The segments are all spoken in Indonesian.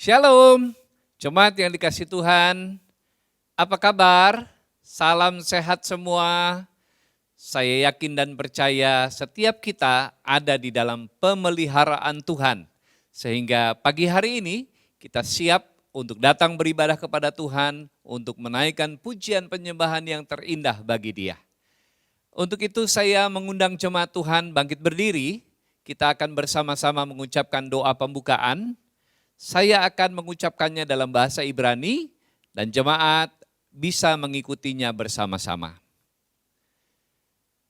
Shalom, jemaat yang dikasih Tuhan. Apa kabar? Salam sehat semua. Saya yakin dan percaya setiap kita ada di dalam pemeliharaan Tuhan. Sehingga pagi hari ini kita siap untuk datang beribadah kepada Tuhan, untuk menaikkan pujian penyembahan yang terindah bagi Dia. Untuk itu saya mengundang jemaat Tuhan bangkit berdiri. Kita akan bersama-sama mengucapkan doa pembukaan. Saya akan mengucapkannya dalam bahasa Ibrani dan jemaat bisa mengikutinya bersama-sama.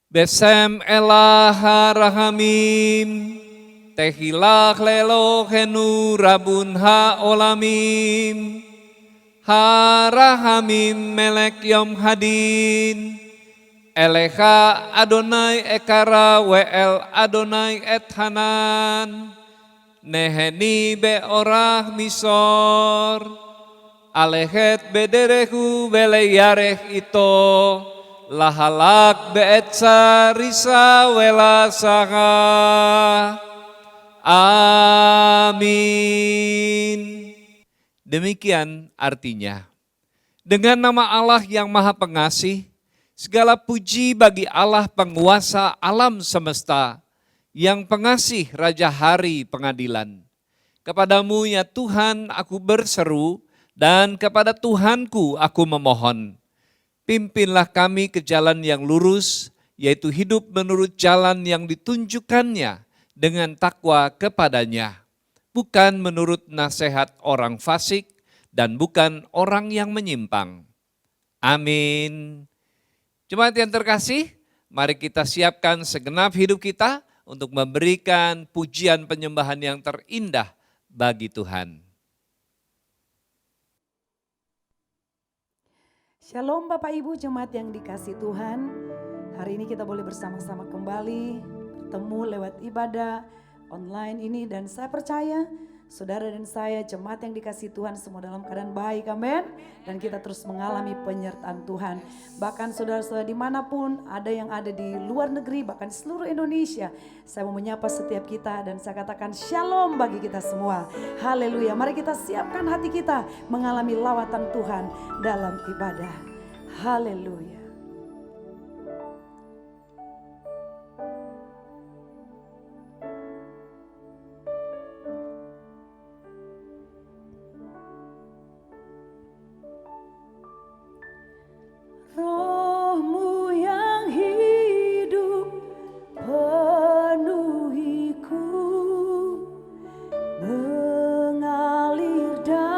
Besem elah harahamim, tehilach lelohenu rabun haolamim, harahamim melek yom hadin, elecha Adonai ekara we'el Adonai et hanan, neheni beorah misor, alehet bederehu beleyareh ito, lahalak beetsa risa welasaha. Amin. Demikian artinya. Dengan nama Allah yang Maha Pengasih, segala puji bagi Allah penguasa alam semesta, yang pengasih Raja Hari Pengadilan. Kepadamu ya Tuhan aku berseru, dan kepada Tuhanku aku memohon. Pimpinlah kami ke jalan yang lurus, yaitu hidup menurut jalan yang ditunjukkannya dengan takwa kepadanya. Bukan menurut nasihat orang fasik dan bukan orang yang menyimpang. Amin. Jemaat yang terkasih, mari kita siapkan segenap hidup kita untuk memberikan pujian penyembahan yang terindah bagi Tuhan. Shalom Bapak Ibu jemaat yang dikasih Tuhan. Hari ini kita boleh bersama-sama kembali bertemu lewat ibadah online ini. Dan saya percaya saudara dan saya jemaat yang dikasih Tuhan semua dalam keadaan baik, amin. Dan kita terus mengalami penyertaan Tuhan. Bahkan saudara-saudara dimanapun ada yang ada di luar negeri, bahkan seluruh Indonesia. Saya mau menyapa setiap kita dan saya katakan shalom bagi kita semua. Haleluya, mari kita siapkan hati kita mengalami lawatan Tuhan dalam ibadah. Haleluya. Rohmu yang hidup penuhiku, mengalir dalamku.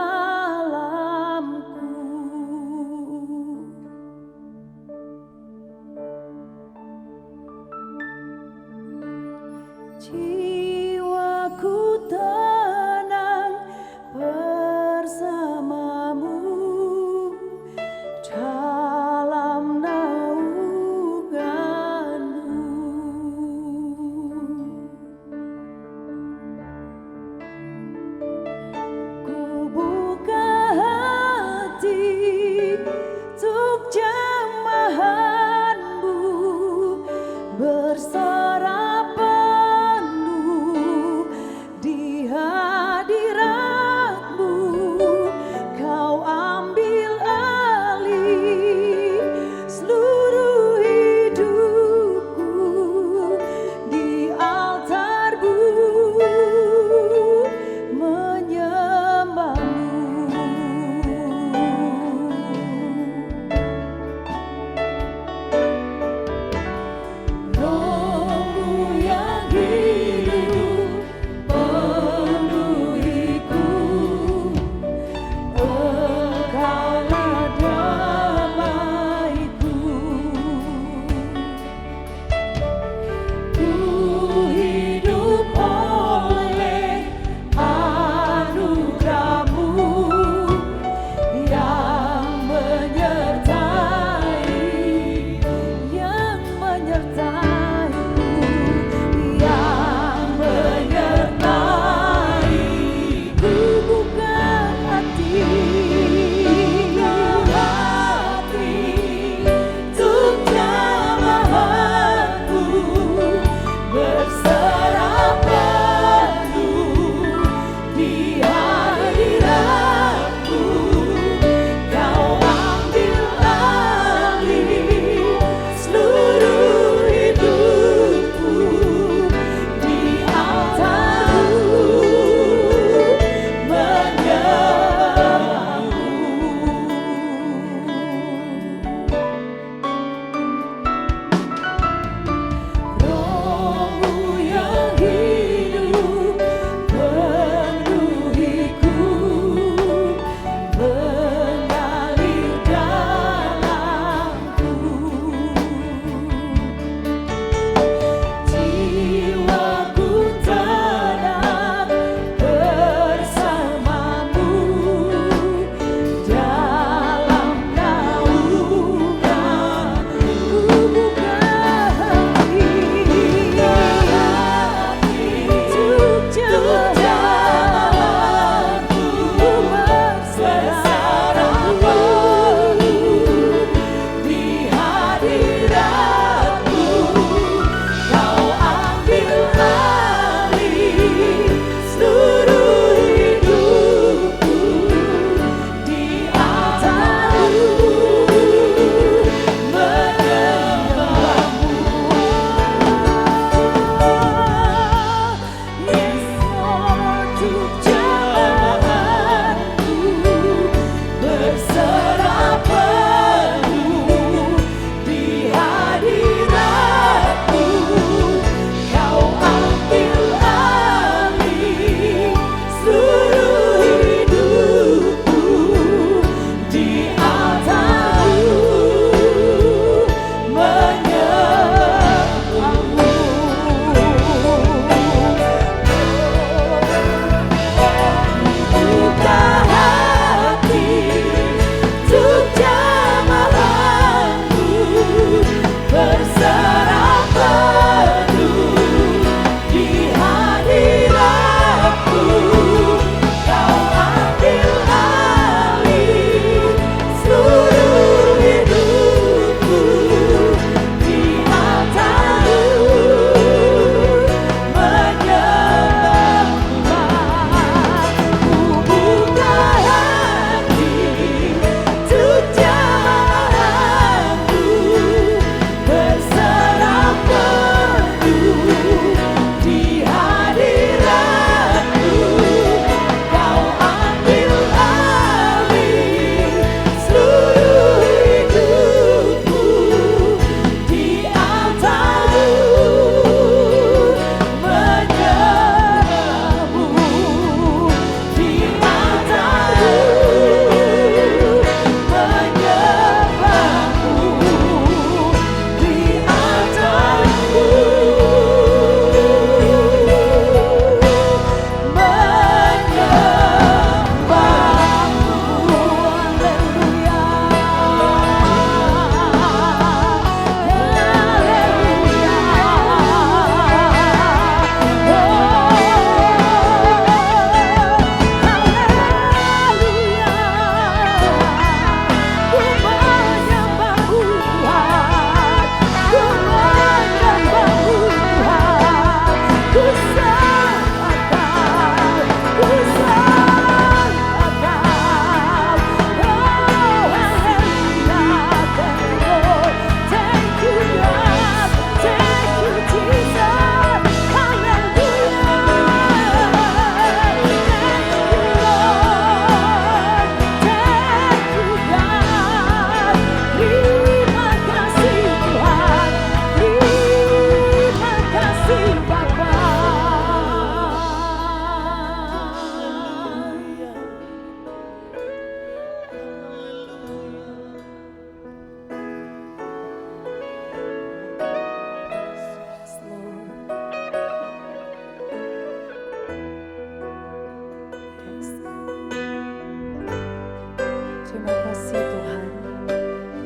Terima kasih Tuhan.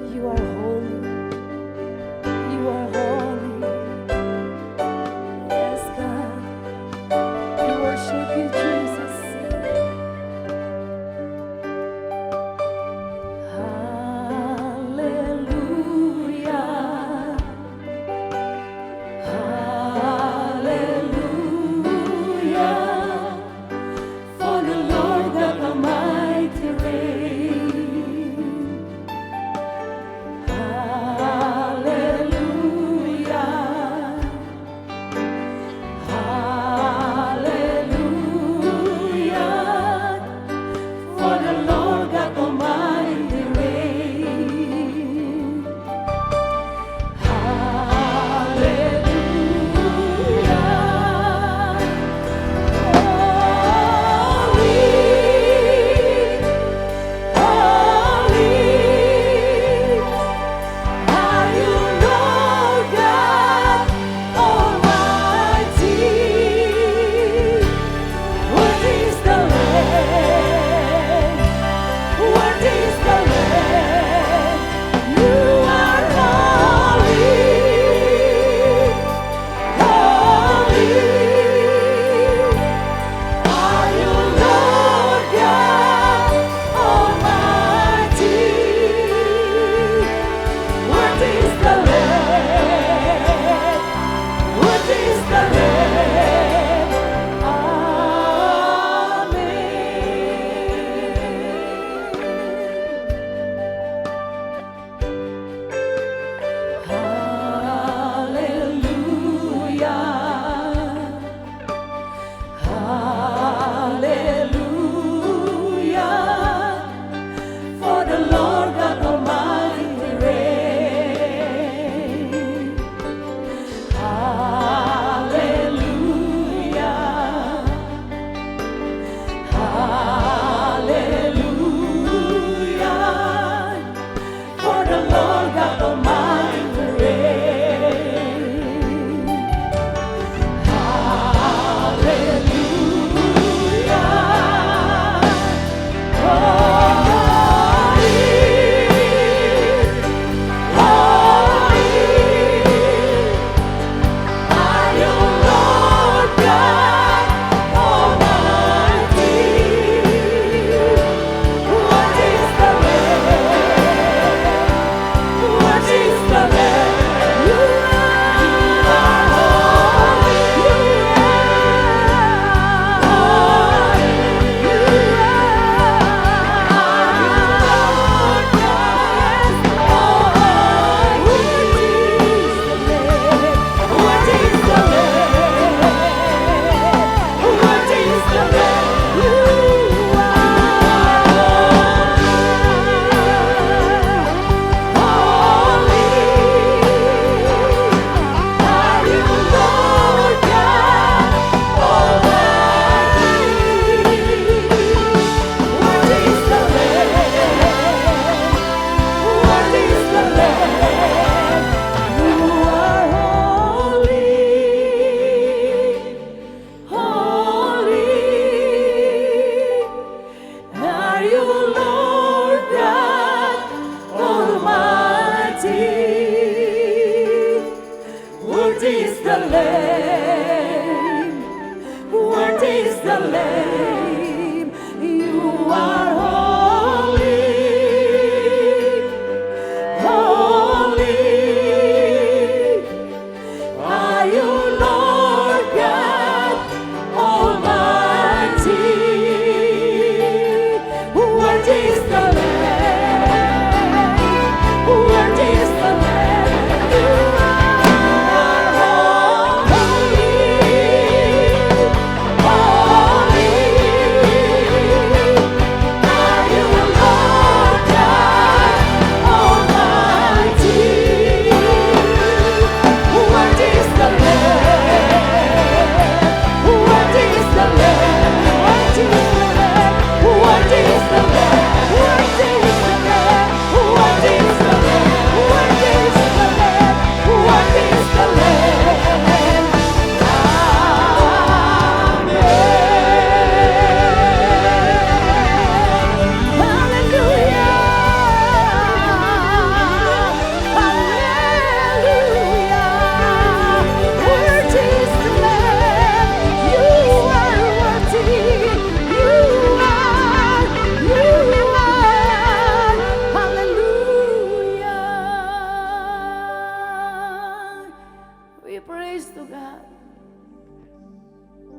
You are holy. You are holy. Yes God. We worship you Jesus. Hallelujah. Hallelujah. For the Lord God Almighty reigns.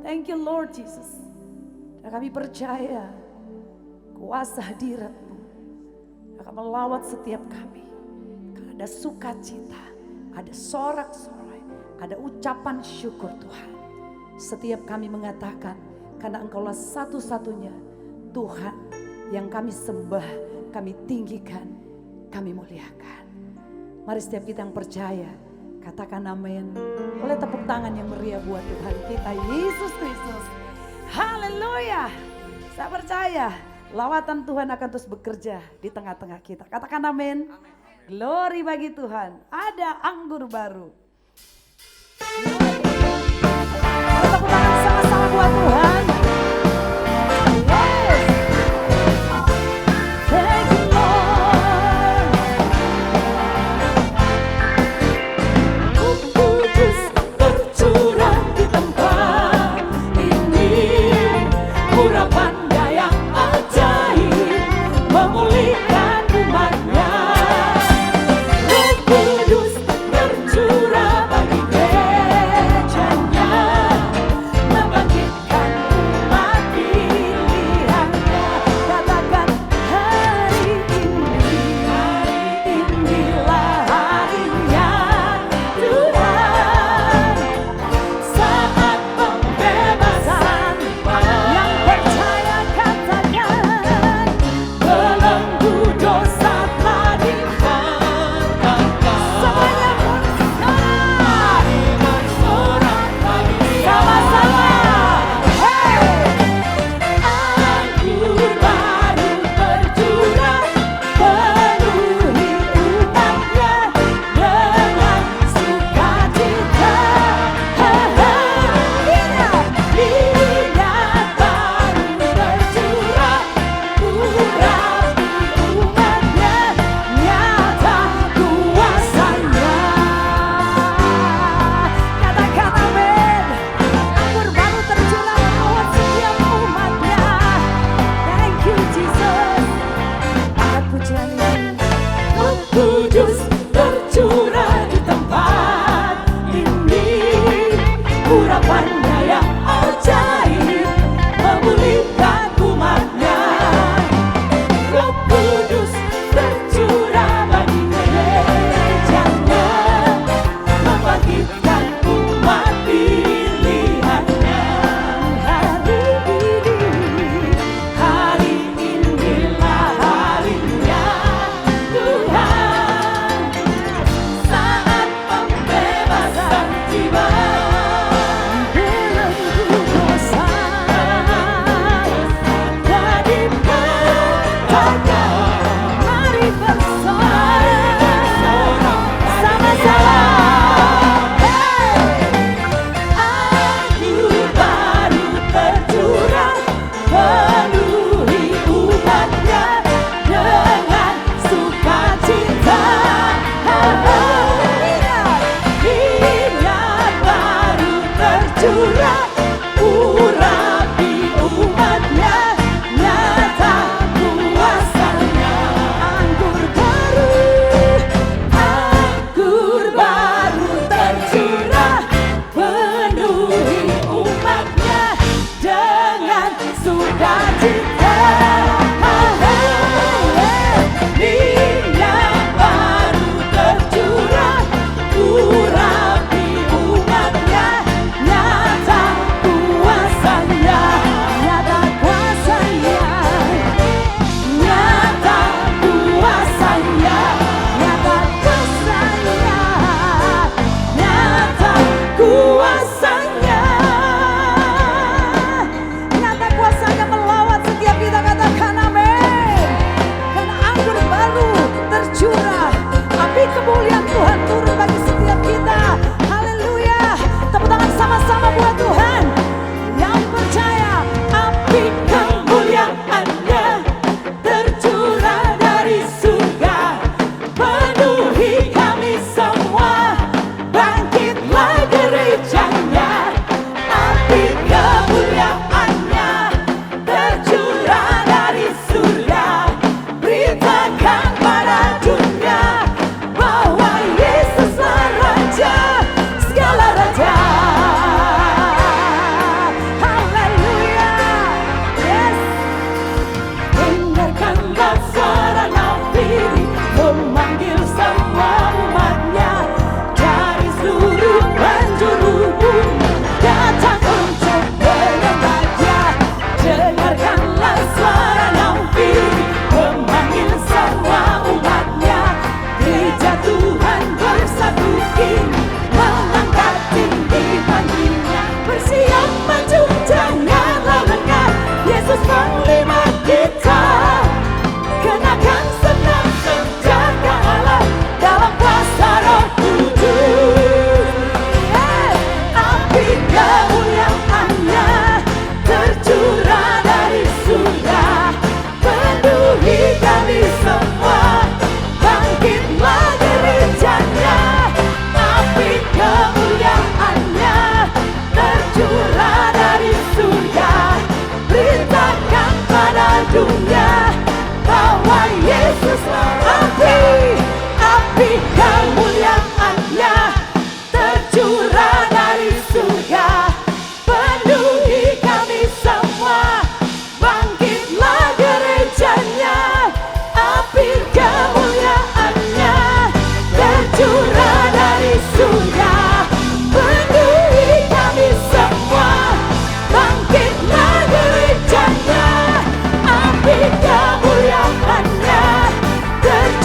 Thank you Lord Jesus. Dan kami percaya kuasa hadirat-Mu akan melawat setiap kami. Karena ada sukacita, ada sorak-sorai, ada ucapan syukur Tuhan. Setiap kami mengatakan, karena Engkaulah satu-satunya Tuhan yang kami sembah, kami tinggikan, kami muliakan. Mari setiap kita yang percaya, katakan amin. Boleh tepuk tangan yang meriah buat Tuhan kita Yesus Kristus. Haleluya. Saya percaya lawatan Tuhan akan terus bekerja di tengah-tengah kita. Katakan amin. Glory bagi Tuhan. Ada anggur baru. Boleh tepuk tangan sama-sama buat Tuhan. Yes. Thank you Lord. Roh Kudus tercurah di tempat ini. Urapan daya ajaib memulihkan umatnya. Roh Kudus tercurah bagi gerejanya, membangkitkan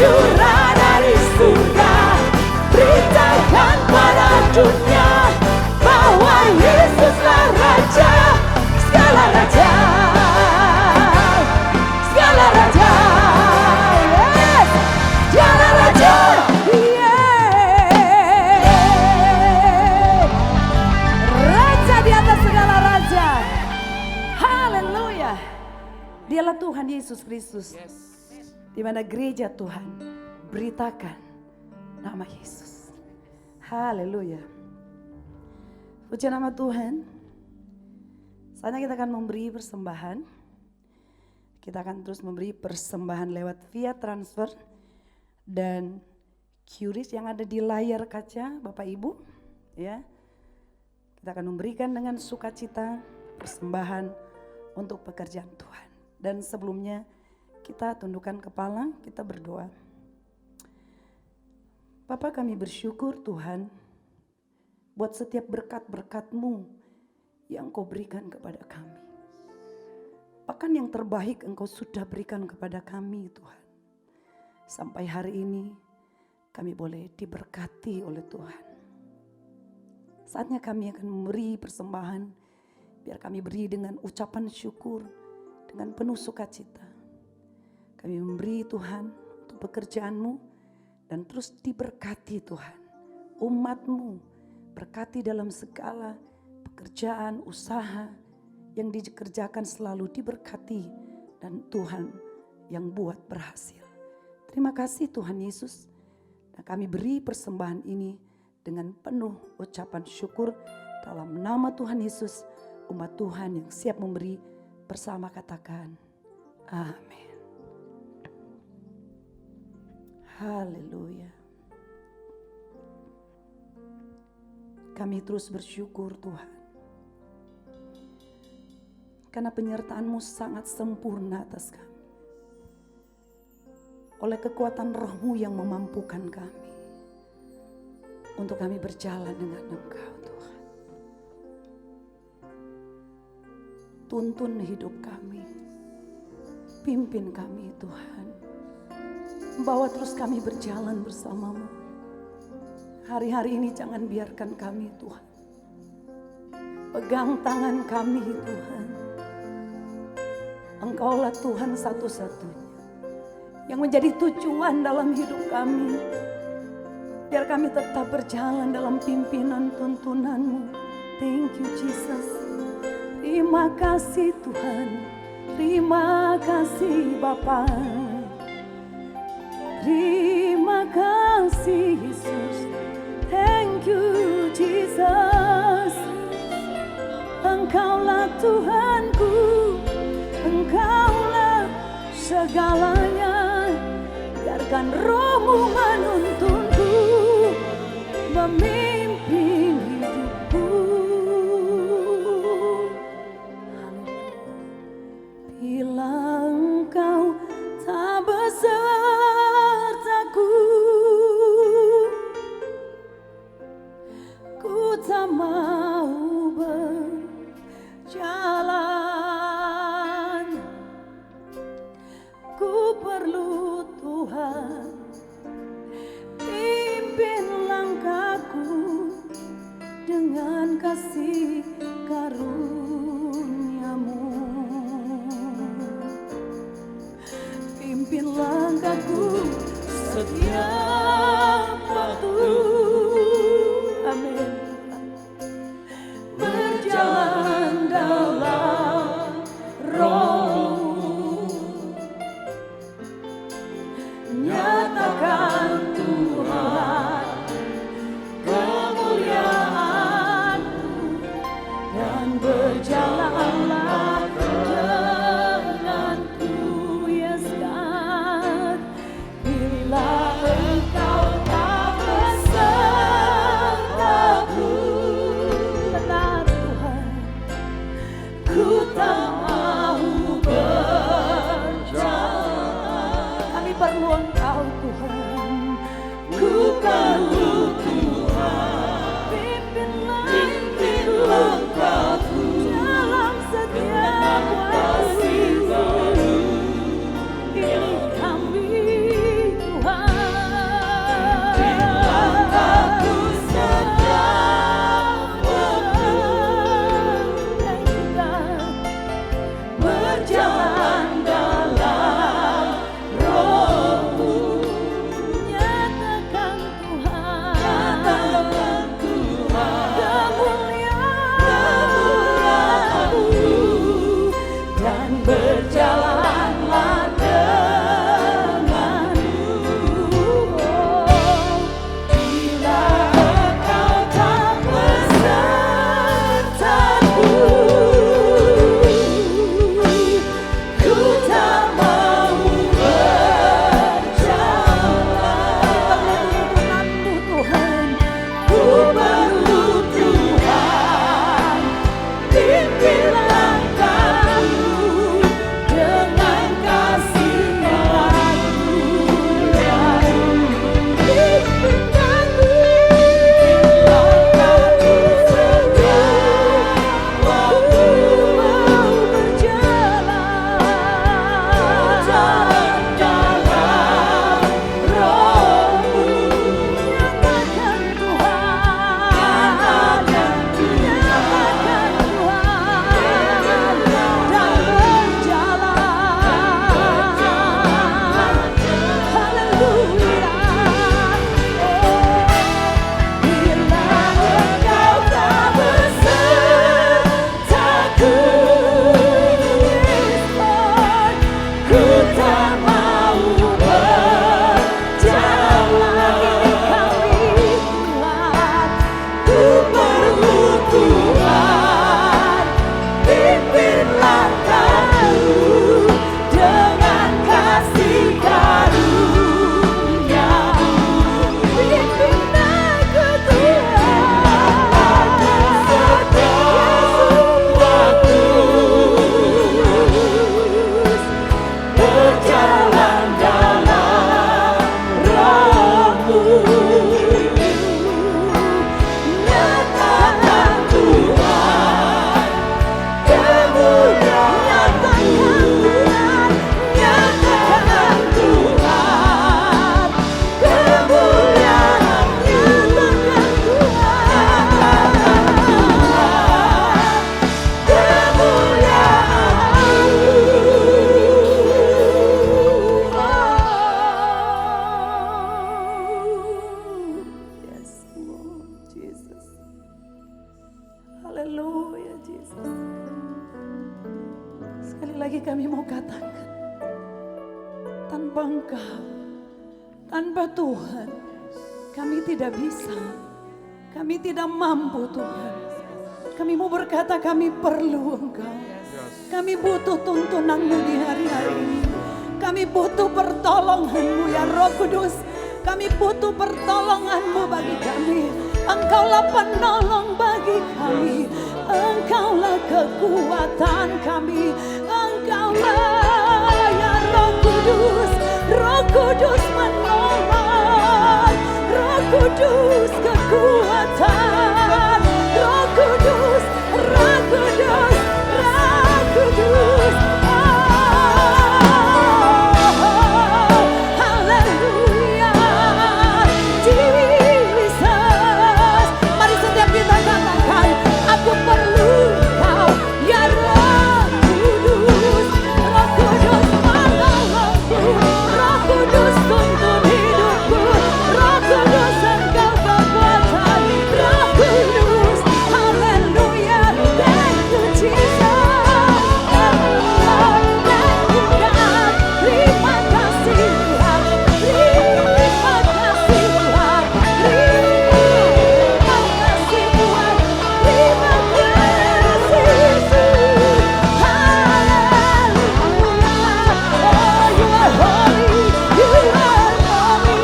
curah dari surga. Beritakan pada dunia bahwa Yesuslah Raja, segala raja, segala raja, yes, segala raja, yeah. Raja di atas segala raja. Haleluya. Dialah Tuhan Yesus Kristus. Di mana gereja Tuhan beritakan nama Yesus. Haleluya. Puji nama Tuhan. Saatnya kita akan memberi persembahan. Kita akan terus memberi persembahan lewat via transfer dan QRIS yang ada di layar kaca Bapak Ibu. Ya, kita akan memberikan dengan sukacita persembahan untuk pekerjaan Tuhan. Dan sebelumnya kita tundukkan kepala, kita berdoa. Bapa, kami bersyukur Tuhan buat setiap berkat-berkat-Mu yang Kau berikan kepada kami. Bahkan yang terbaik Engkau sudah berikan kepada kami Tuhan. Sampai hari ini kami boleh diberkati oleh Tuhan. Saatnya kami akan memberi persembahan, biar kami beri dengan ucapan syukur, dengan penuh sukacita. Kami memberi Tuhan untuk pekerjaan-Mu dan terus diberkati Tuhan. Umat-Mu berkati dalam segala pekerjaan, usaha yang dikerjakan selalu diberkati dan Tuhan yang buat berhasil. Terima kasih Tuhan Yesus. Dan kami beri persembahan ini dengan penuh ucapan syukur dalam nama Tuhan Yesus. Umat Tuhan yang siap memberi bersama katakan amin. Haleluya. Kami terus bersyukur Tuhan. Karena penyertaan-Mu sangat sempurna atas kami. Oleh kekuatan Roh-Mu yang memampukan kami. Untuk kami berjalan dengan Engkau Tuhan. Tuntun hidup kami. Pimpin kami Tuhan. Bawa terus kami berjalan bersama-Mu. Hari-hari ini jangan biarkan kami Tuhan. Pegang tangan kami Tuhan. Engkaulah Tuhan satu-satunya yang menjadi tujuan dalam hidup kami. Biar kami tetap berjalan dalam pimpinan tuntunan-Mu. Thank you Jesus. Terima kasih Tuhan. Terima kasih Bapa. Terima kasih Yesus. Thank you Jesus. Engkaulah Tuhanku. Engkaulah segalanya. Biarkan Roh-Mu menuntunku, memimpin hidupku. Bila Engkau tak besertaku, ku tak mau berjalan. Ku perlu Tuhan, pimpin langkahku dengan kasih karunia-Mu. Pimpin langkahku setiap waktu. Amin. Berjalan dalam Roh-Mu. Nyatakan Tuhan kemuliaan-Mu dan berjalanlah denganku. Yes God. Bila Engkau tak besertaku, benar Tuhan, ku tak mau berjalan. Kami perlu Engkau Tuhan. Ku perlu Tuhan. Pimpin langkahku dalam setiap waktu. Pilih kami Tuhan. Tanpa Tuhan, kami tidak bisa. Kami tidak mampu Tuhan. Kami mau berkata kami perlu Engkau. Kami butuh tuntunan-Mu di hari-hari ini. Kami butuh pertolongan-Mu ya Roh Kudus. Kami butuh pertolongan-Mu bagi kami. Engkaulah penolong bagi kami. Engkaulah kekuatan kami. Engkaulah ya Roh Kudus. Roh Kudus menolong. Roh Kudus kekuatan. Roh Kudus, Roh Kudus, Roh Kudus. Haleluya, Jesus. Mari setiap kita katakan, aku perlu Kau, ya Roh Kudus. Roh Kudus menolongku, Roh Kudus tuntun hidupku, Roh Kudus Engkau kekuatan, Roh Kudus. Haleluya, thank you Jesus. Thank you God. Terima kasih Tuhan. Terima kasih Tuhan. Terima kasih Tuhan. Terima kasih Yesus. Haleluya. Oh, you are holy. You are holy.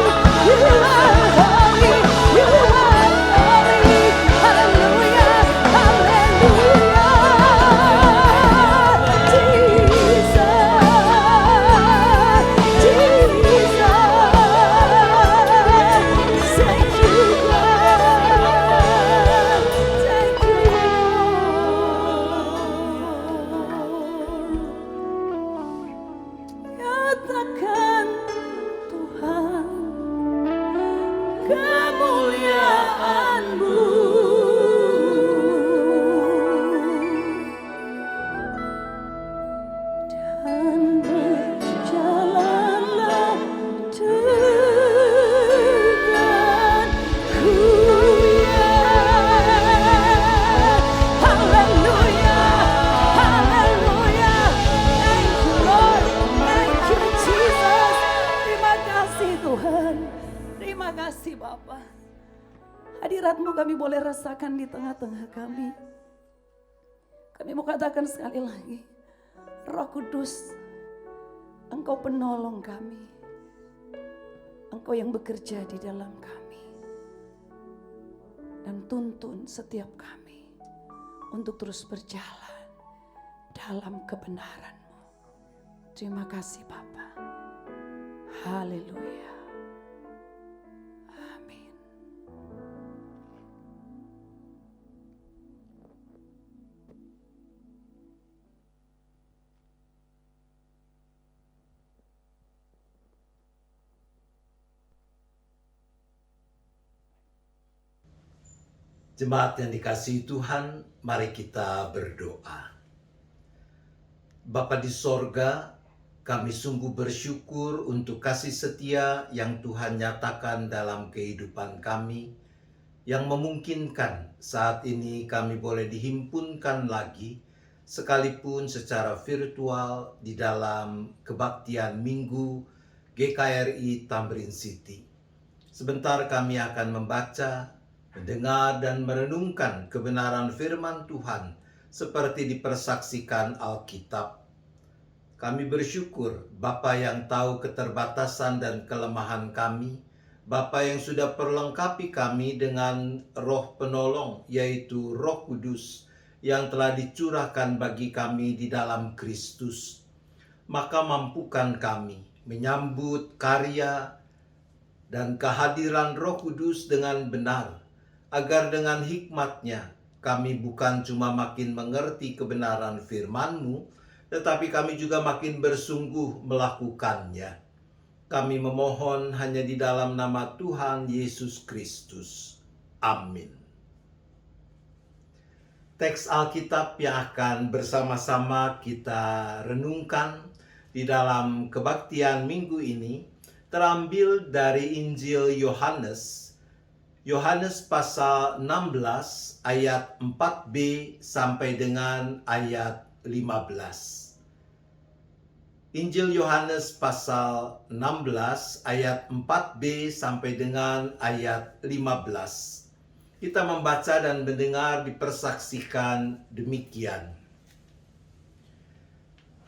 You are holy. You are holy. Haleluya. Haleluya. Jesus. Jesus. Thank you, God. Thank you, Lord. Nyatakan Tuhan kemuliaan-Mu. Dan berjalanlah denganku ya. Haleluya, haleluya. Thank you Lord, thank you Jesus. Terima kasih Tuhan, terima kasih Bapa. Hadirat-Mu kami boleh rasakan di tengah-tengah kami. Kami mau katakan sekali lagi, Roh Kudus, Engkau penolong kami. Engkau yang bekerja di dalam kami. Dan tuntun setiap kami untuk terus berjalan dalam kebenaran-Mu. Terima kasih Bapa. Haleluya. Amin. Jemaat yang dikasihi Tuhan, mari kita berdoa. Bapa di sorga, kami sungguh bersyukur untuk kasih setia yang Tuhan nyatakan dalam kehidupan kami, yang memungkinkan saat ini kami boleh dihimpunkan lagi, sekalipun secara virtual di dalam kebaktian Minggu GKRI Tamrin City. Sebentar kami akan membaca, mendengar dan merenungkan kebenaran firman Tuhan seperti dipersaksikan Alkitab. Kami bersyukur Bapa yang tahu keterbatasan dan kelemahan kami, Bapa yang sudah perlengkapi kami dengan roh penolong, yaitu Roh Kudus yang telah dicurahkan bagi kami di dalam Kristus. Maka mampukan kami menyambut karya dan kehadiran Roh Kudus dengan benar, agar dengan hikmat-Nya kami bukan cuma makin mengerti kebenaran firman-Mu, tetapi kami juga makin bersungguh melakukannya. Kami memohon hanya di dalam nama Tuhan Yesus Kristus. Amin. Teks Alkitab yang akan bersama-sama kita renungkan di dalam kebaktian minggu ini terambil dari Injil Yohanes, Yohanes pasal 16 ayat 4b sampai dengan ayat 15. Injil Yohanes pasal 16 ayat 4b sampai dengan ayat 15. Kita membaca dan mendengar dipersaksikan demikian.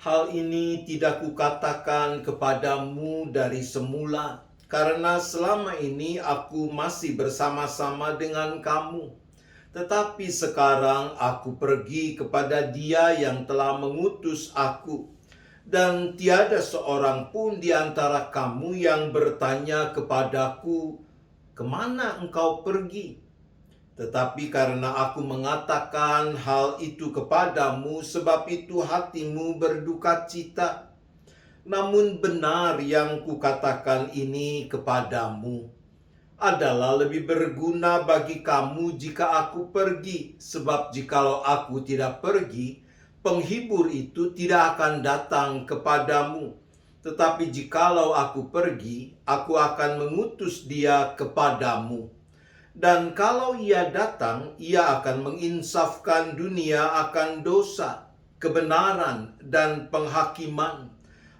Hal ini tidak kukatakan kepadamu dari semula, karena selama ini aku masih bersama-sama dengan kamu. Tetapi sekarang aku pergi kepada Dia yang telah mengutus aku, dan tiada seorang pun di antara kamu yang bertanya kepadaku, "Kemana engkau pergi?" Tetapi karena aku mengatakan hal itu kepadamu, sebab itu hatimu berduka cita. Namun benar yang kukatakan ini kepadamu adalah lebih berguna bagi kamu jika aku pergi. Sebab jikalau aku tidak pergi, penghibur itu tidak akan datang kepadamu. Tetapi jikalau aku pergi, aku akan mengutus dia kepadamu. Dan kalau ia datang, ia akan menginsafkan dunia akan dosa, kebenaran, dan penghakiman.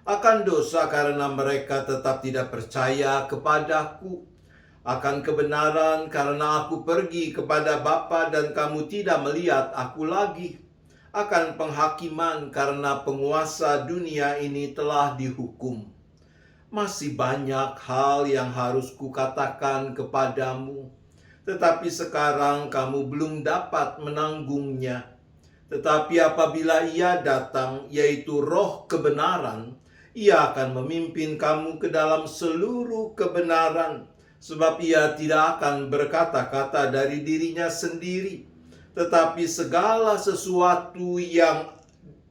Akan dosa karena mereka tetap tidak percaya kepadaku. Akan kebenaran karena aku pergi kepada Bapa dan kamu tidak melihat aku lagi. Akan penghakiman karena penguasa dunia ini telah dihukum. Masih banyak hal yang harus kukatakan kepadamu, tetapi sekarang kamu belum dapat menanggungnya. Tetapi apabila ia datang, yaitu Roh kebenaran, ia akan memimpin kamu ke dalam seluruh kebenaran. Sebab ia tidak akan berkata-kata dari dirinya sendiri, tetapi segala sesuatu yang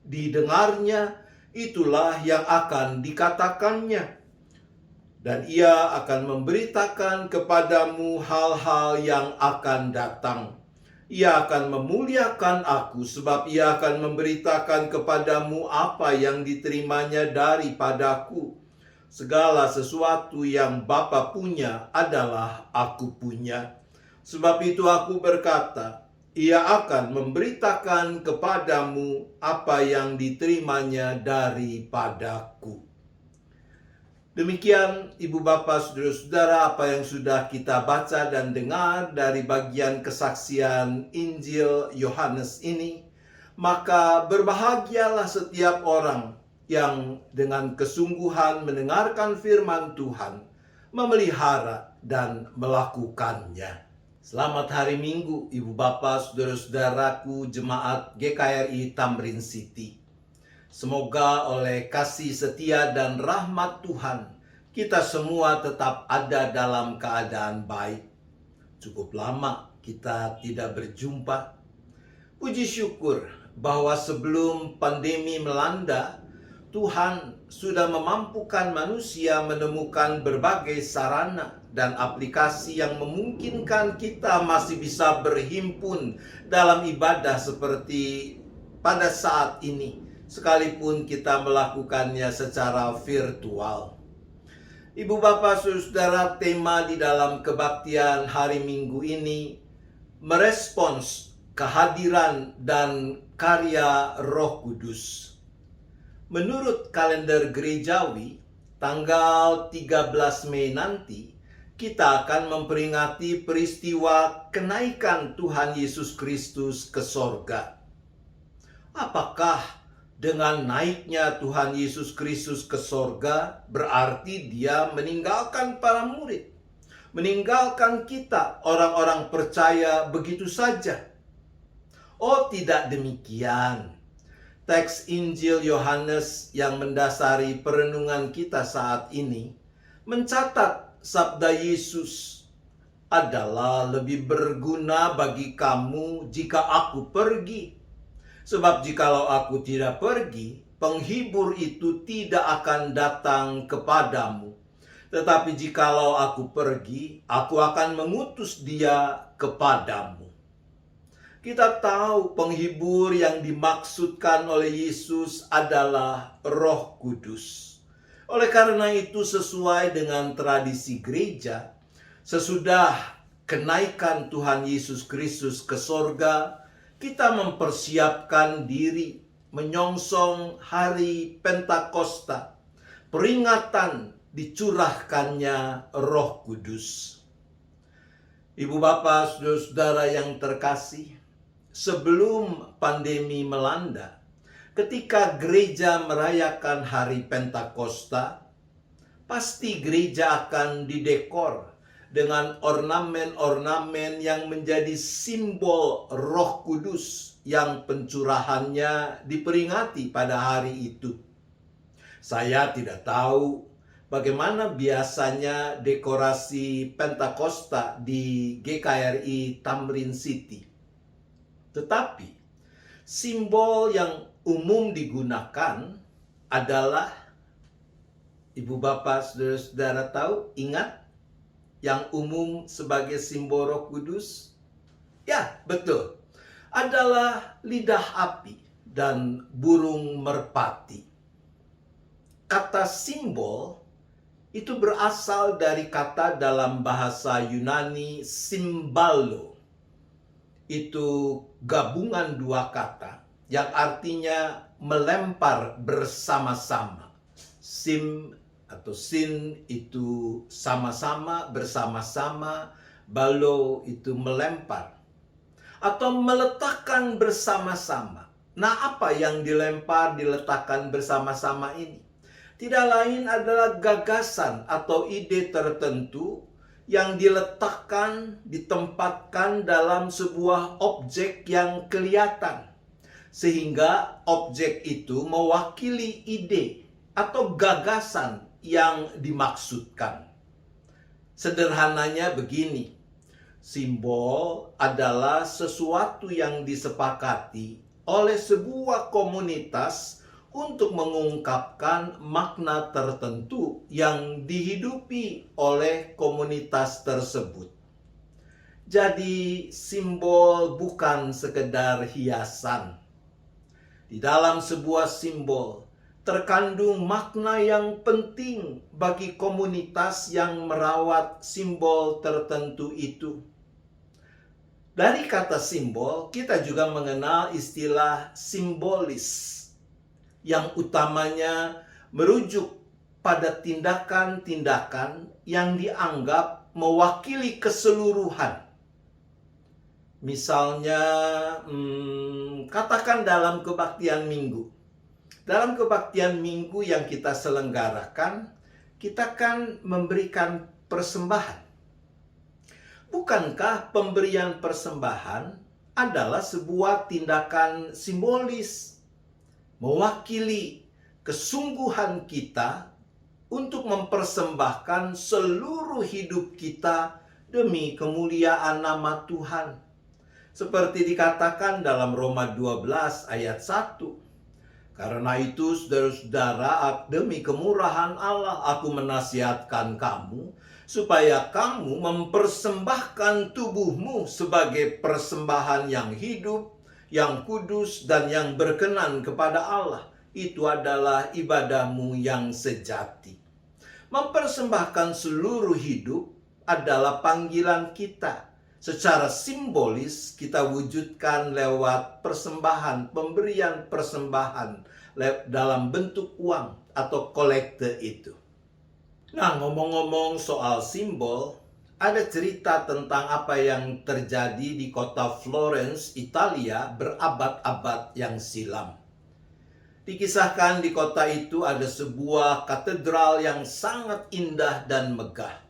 didengarnya, itulah yang akan dikatakannya. Dan ia akan memberitakan kepadamu hal-hal yang akan datang. Ia akan memuliakan aku, sebab ia akan memberitakan kepadamu apa yang diterimanya daripadaku. Segala sesuatu yang Bapa punya adalah aku punya. Sebab itu aku berkata, ia akan memberitakan kepadamu apa yang diterimanya daripadaku. Demikian Ibu Bapak Saudara-saudara apa yang sudah kita baca dan dengar dari bagian kesaksian Injil Yohanes ini. Maka berbahagialah setiap orang yang dengan kesungguhan mendengarkan firman Tuhan, memelihara dan melakukannya. Selamat hari Minggu Ibu Bapak Saudara-saudaraku jemaat GKRI Tamrin City. Semoga oleh kasih setia dan rahmat Tuhan, kita semua tetap ada dalam keadaan baik. Cukup lama kita tidak berjumpa. Puji syukur bahwa sebelum pandemi melanda, Tuhan sudah memampukan manusia menemukan berbagai sarana dan aplikasi yang memungkinkan kita masih bisa berhimpun dalam ibadah seperti pada saat ini, sekalipun kita melakukannya secara virtual. Ibu Bapak Saudara, tema di dalam kebaktian hari Minggu ini merespons kehadiran dan karya Roh Kudus. Menurut kalender gerejawi, tanggal 13 Mei nanti kita akan memperingati peristiwa kenaikan Tuhan Yesus Kristus ke sorga. Apakah dengan naiknya Tuhan Yesus Kristus ke sorga berarti dia meninggalkan para murid, meninggalkan kita orang-orang percaya begitu saja? Oh, tidak demikian. Teks Injil Yohanes yang mendasari perenungan kita saat ini mencatat sabda Yesus adalah lebih berguna bagi kamu jika aku pergi. Sebab jikalau aku tidak pergi, penghibur itu tidak akan datang kepadamu. Tetapi jikalau aku pergi, aku akan mengutus dia kepadamu. Kita tahu penghibur yang dimaksudkan oleh Yesus adalah Roh Kudus. Oleh karena itu, sesuai dengan tradisi gereja, sesudah kenaikan Tuhan Yesus Kristus ke sorga, kita mempersiapkan diri menyongsong hari Pentakosta, peringatan dicurahkannya Roh Kudus. Ibu bapak, saudara-saudara yang terkasih, sebelum pandemi melanda, ketika gereja merayakan hari Pentakosta, pasti gereja akan didekor dengan ornamen-ornamen yang menjadi simbol Roh Kudus yang pencurahannya diperingati pada hari itu. Saya tidak tahu bagaimana biasanya dekorasi Pentakosta di GKRI Tamrin City. Tetapi simbol yang umum digunakan adalah, ibu bapak, saudara-saudara tahu, ingat yang umum sebagai simbol Roh Kudus? Ya, betul. Adalah lidah api dan burung merpati. Kata simbol itu berasal dari kata dalam bahasa Yunani simbalo. Itu gabungan dua kata yang artinya melempar bersama-sama. Sim atau sin itu sama-sama, bersama-sama. Balo itu melempar atau meletakkan bersama-sama. Nah, apa yang dilempar, diletakkan bersama-sama ini? Tidak lain adalah gagasan atau ide tertentu yang diletakkan, ditempatkan dalam sebuah objek yang kelihatan. Sehingga objek itu mewakili ide atau gagasan yang dimaksudkan. Sederhananya begini, simbol adalah sesuatu yang disepakati oleh sebuah komunitas untuk mengungkapkan makna tertentu yang dihidupi oleh komunitas tersebut. Jadi simbol bukan sekedar hiasan. Di dalam sebuah simbol terkandung makna yang penting bagi komunitas yang merawat simbol tertentu itu. Dari kata simbol, kita juga mengenal istilah simbolis, yang utamanya merujuk pada tindakan-tindakan yang dianggap mewakili keseluruhan. Misalnya, katakan dalam kebaktian minggu. Dalam kebaktian minggu yang kita selenggarakan, kita kan memberikan persembahan. Bukankah pemberian persembahan adalah sebuah tindakan simbolis, mewakili kesungguhan kita untuk mempersembahkan seluruh hidup kita demi kemuliaan nama Tuhan. Seperti dikatakan dalam Roma 12 ayat 1. Karena itu, saudara-saudara, demi kemurahan Allah, aku menasihatkan kamu, supaya kamu mempersembahkan tubuhmu sebagai persembahan yang hidup, yang kudus, dan yang berkenan kepada Allah. Itu adalah ibadahmu yang sejati. Mempersembahkan seluruh hidup adalah panggilan kita. Secara simbolis kita wujudkan lewat persembahan, pemberian persembahan dalam bentuk uang atau kolekte itu. Nah, ngomong-ngomong soal simbol, ada cerita tentang apa yang terjadi di kota Florence, Italia berabad-abad yang silam. Dikisahkan di kota itu ada sebuah katedral yang sangat indah dan megah.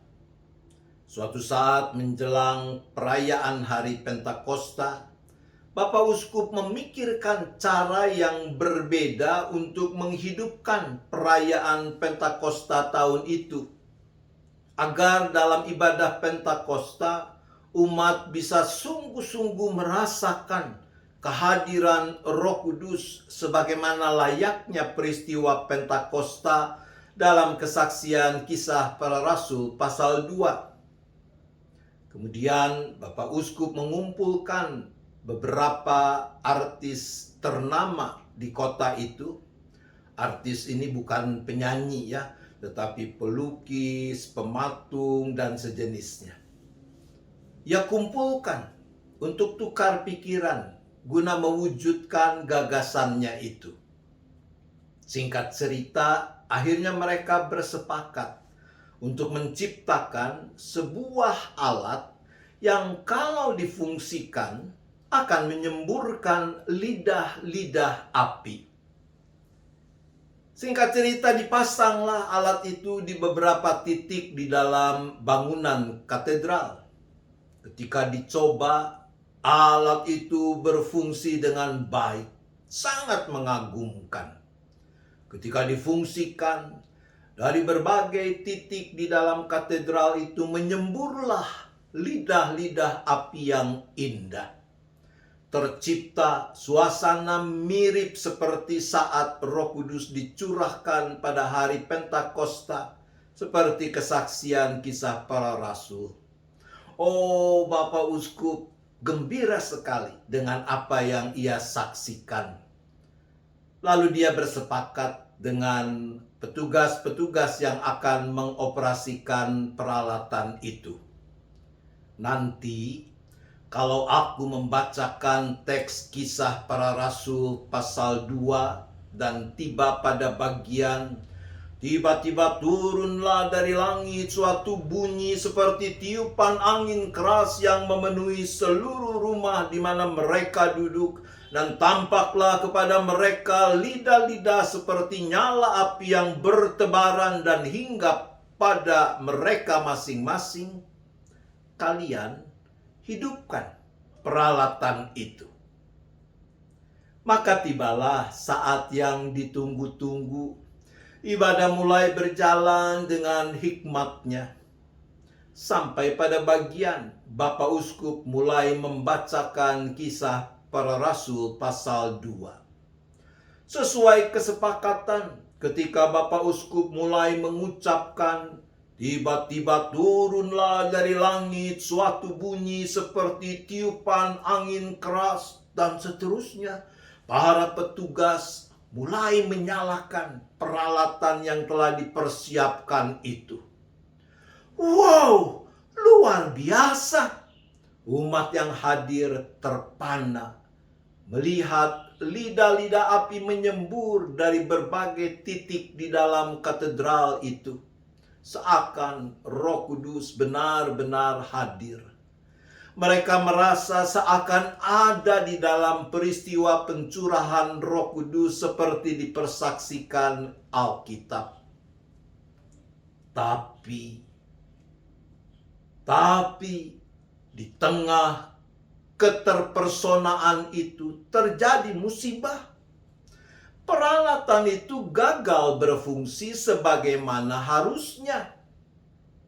Suatu saat menjelang perayaan hari Pentakosta, Bapak Uskup memikirkan cara yang berbeda untuk menghidupkan perayaan Pentakosta tahun itu. Agar dalam ibadah Pentakosta, umat bisa sungguh-sungguh merasakan kehadiran Roh Kudus sebagaimana layaknya peristiwa Pentakosta dalam kesaksian Kisah Para Rasul pasal 2. Kemudian Bapak Uskup mengumpulkan beberapa artis ternama di kota itu. Artis ini bukan penyanyi ya, tetapi pelukis, pematung, dan sejenisnya. Ia kumpulkan untuk tukar pikiran guna mewujudkan gagasannya itu. Singkat cerita, akhirnya mereka bersepakat untuk menciptakan sebuah alat yang kalau difungsikan akan menyemburkan lidah-lidah api. Singkat cerita, dipasanglah alat itu di beberapa titik di dalam bangunan katedral. Ketika dicoba, alat itu berfungsi dengan baik, sangat mengagumkan. Ketika difungsikan, dari berbagai titik di dalam katedral itu menyemburlah lidah-lidah api yang indah. Tercipta suasana mirip seperti saat Roh Kudus dicurahkan pada hari Pentakosta, seperti kesaksian Kisah Para Rasul. Oh, Bapak Uskup gembira sekali dengan apa yang ia saksikan. Lalu dia bersepakat dengan petugas-petugas yang akan mengoperasikan peralatan itu. Nanti, kalau aku membacakan teks Kisah Para Rasul pasal 2 dan tiba pada bagian tiba-tiba turunlah dari langit suatu bunyi seperti tiupan angin keras yang memenuhi seluruh rumah di mana mereka duduk, dan tampaklah kepada mereka lidah-lidah seperti nyala api yang bertebaran dan hinggap pada mereka masing-masing. Kalian hidupkan peralatan itu. Maka tibalah saat yang ditunggu-tunggu. Ibadah mulai berjalan dengan hikmatnya. Sampai pada bagian Bapak Uskup mulai membacakan Kisah Para Rasul pasal 2. Sesuai kesepakatan, ketika Bapak Uskup mulai mengucapkan, tiba-tiba turunlah dari langit suatu bunyi seperti tiupan angin keras, dan seterusnya. Para petugas mulai menyalakan peralatan yang telah dipersiapkan itu. Wow, luar biasa. Umat yang hadir terpana melihat lidah-lidah api menyembur dari berbagai titik di dalam katedral itu. Seakan Roh Kudus benar-benar hadir. Mereka merasa seakan ada di dalam peristiwa pencurahan Roh Kudus seperti dipersaksikan Alkitab. Tapi di tengah keterpersonaan itu terjadi musibah. Peralatan itu gagal berfungsi sebagaimana harusnya.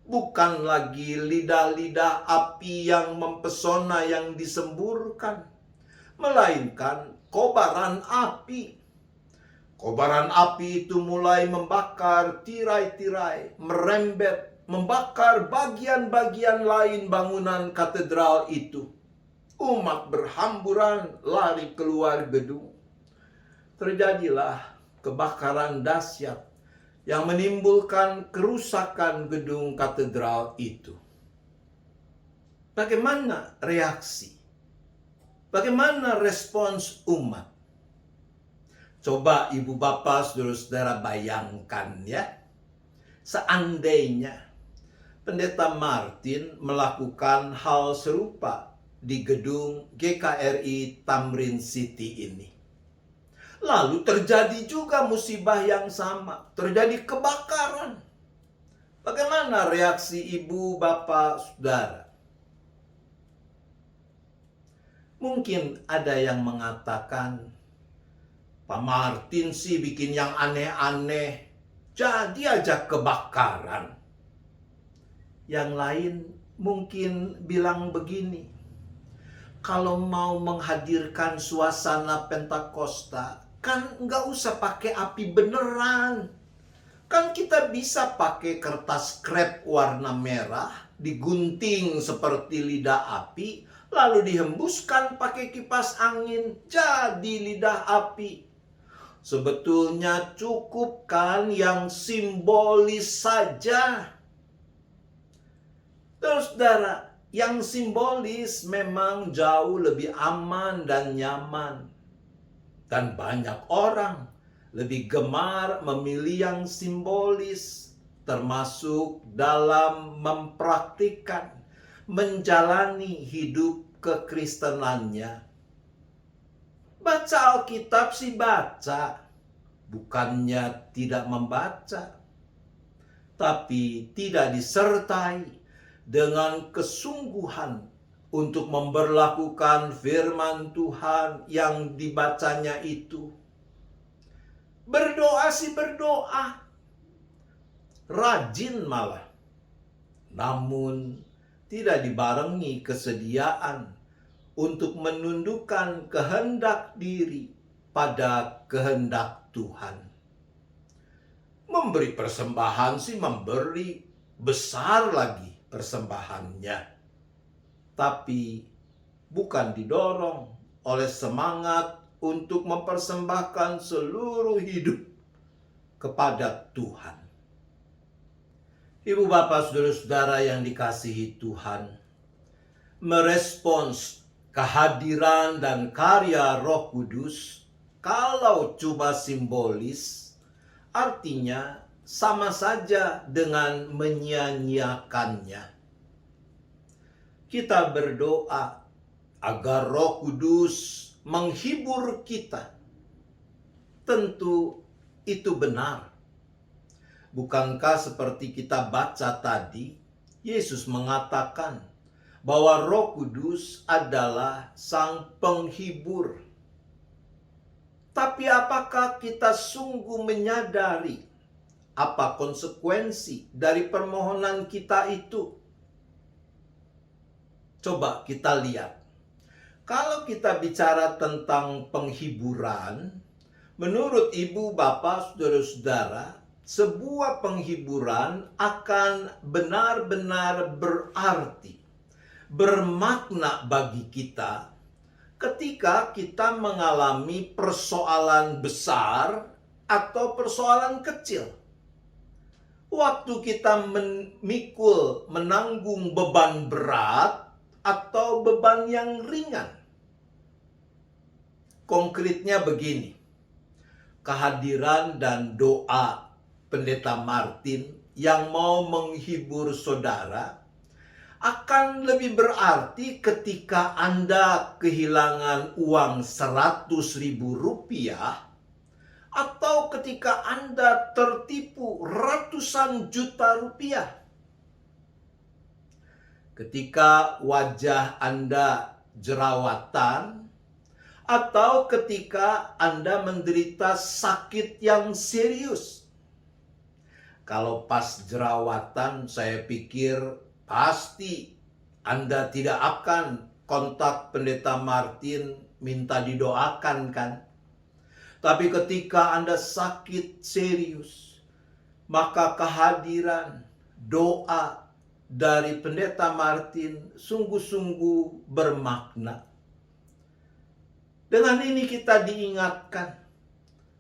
Bukan lagi lidah-lidah api yang mempesona yang disemburkan, melainkan kobaran api. Kobaran api itu mulai membakar tirai-tirai, merembet, membakar bagian-bagian lain bangunan katedral itu. Umat berhamburan lari keluar gedung. Terjadilah kebakaran dahsyat yang menimbulkan kerusakan gedung katedral itu. Bagaimana reaksi? Bagaimana respons umat? Coba ibu bapak saudara-saudara bayangkan ya. Seandainya Pendeta Martin melakukan hal serupa di gedung GKRI Tamrin City ini. Lalu terjadi juga musibah yang sama, terjadi kebakaran. Bagaimana reaksi ibu, bapak, saudara? Mungkin ada yang mengatakan, Pak Martin sih bikin yang aneh-aneh, jadi aja kebakaran. Yang lain mungkin bilang begini, kalau mau menghadirkan suasana Pentakosta, kan nggak usah pakai api beneran. Kan kita bisa pakai kertas krep warna merah, digunting seperti lidah api, lalu dihembuskan pakai kipas angin, jadi lidah api. Sebetulnya cukup kan yang simbolis saja. Terus saudara, Yang simbolis memang jauh lebih aman dan nyaman. Dan banyak orang lebih gemar memilih yang simbolis, termasuk dalam mempraktikkan, menjalani hidup kekristenannya. Baca Alkitab sih baca, bukannya tidak membaca, tapi tidak disertai dengan kesungguhan untuk memberlakukan firman Tuhan yang dibacanya itu. Berdoa sih berdoa, rajin malah, namun tidak dibarengi kesediaan untuk menundukkan kehendak diri pada kehendak Tuhan. Memberi persembahan sih memberi, besar lagi persembahannya. Tapi bukan didorong oleh semangat untuk mempersembahkan seluruh hidup kepada Tuhan. Ibu bapak saudara-saudara yang dikasihi Tuhan, merespons kehadiran dan karya Roh Kudus kalau cuma simbolis, artinya sama saja dengan menyia-nyiakannya. Kita berdoa agar Roh Kudus menghibur kita. Tentu itu benar. Bukankah seperti kita baca tadi, Yesus mengatakan bahwa Roh Kudus adalah Sang Penghibur. Tapi apakah kita sungguh menyadari apa konsekuensi dari permohonan kita itu? Coba kita lihat. Kalau kita bicara tentang penghiburan, menurut ibu, bapak, saudara-saudara, sebuah penghiburan akan benar-benar berarti, bermakna bagi kita ketika kita mengalami persoalan besar atau persoalan kecil. Waktu kita memikul, menanggung beban berat atau beban yang ringan. Konkretnya begini, kehadiran dan doa Pendeta Martin yang mau menghibur saudara akan lebih berarti ketika Anda kehilangan uang 100.000 rupiah atau ketika Anda tertipu ratusan juta rupiah. Ketika wajah Anda jerawatan atau ketika Anda menderita sakit yang serius. Kalau pas jerawatan, saya pikir pasti Anda tidak akan kontak Pendeta Martin minta didoakan kan? Tapi ketika Anda sakit serius, maka kehadiran doa dari Pendeta Martin sungguh-sungguh bermakna. Dengan ini kita diingatkan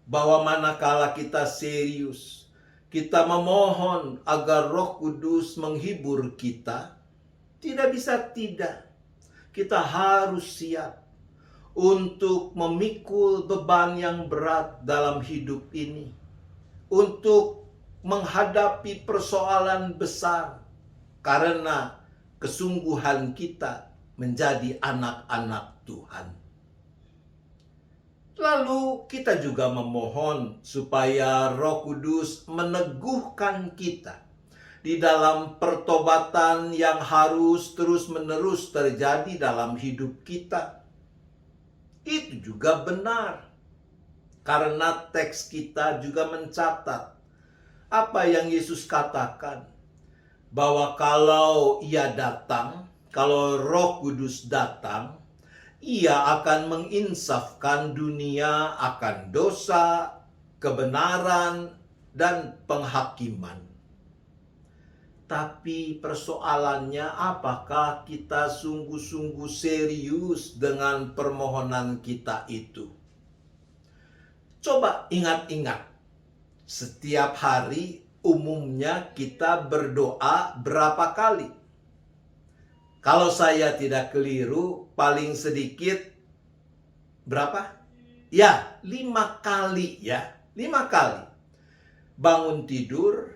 bahwa manakala kita serius, kita memohon agar Roh Kudus menghibur kita, tidak bisa tidak. Kita harus siap untuk memikul beban yang berat dalam hidup ini, untuk menghadapi persoalan besar, karena kesungguhan kita menjadi anak-anak Tuhan. Lalu kita juga memohon supaya Roh Kudus meneguhkan kita di dalam pertobatan yang harus terus-menerus terjadi dalam hidup kita. Itu juga benar, karena teks kita juga mencatat apa yang Yesus katakan, bahwa kalau Ia datang, kalau Roh Kudus datang, Ia akan menginsafkan dunia akan dosa, kebenaran, dan penghakiman. Tapi persoalannya, apakah kita sungguh-sungguh serius dengan permohonan kita itu? Coba ingat-ingat, setiap hari umumnya kita berdoa berapa kali? Kalau saya tidak keliru, paling sedikit berapa? Ya, 5 kali ya. 5 kali. Bangun tidur,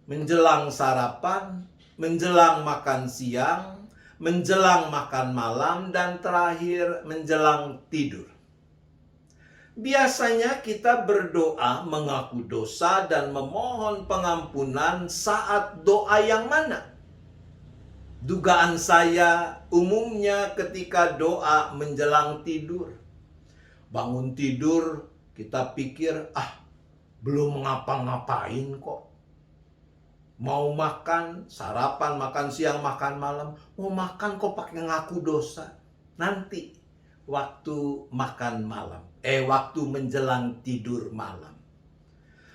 menjelang sarapan, menjelang makan siang, menjelang makan malam, dan terakhir menjelang tidur. Biasanya kita berdoa mengaku dosa dan memohon pengampunan saat doa yang mana? Dugaan saya umumnya ketika doa menjelang tidur. Bangun tidur, kita pikir, belum ngapa-ngapain kok. Mau makan, sarapan, makan siang, makan malam. Mau makan kok pakai ngaku dosa. Nanti, waktu makan malam. Waktu menjelang tidur malam.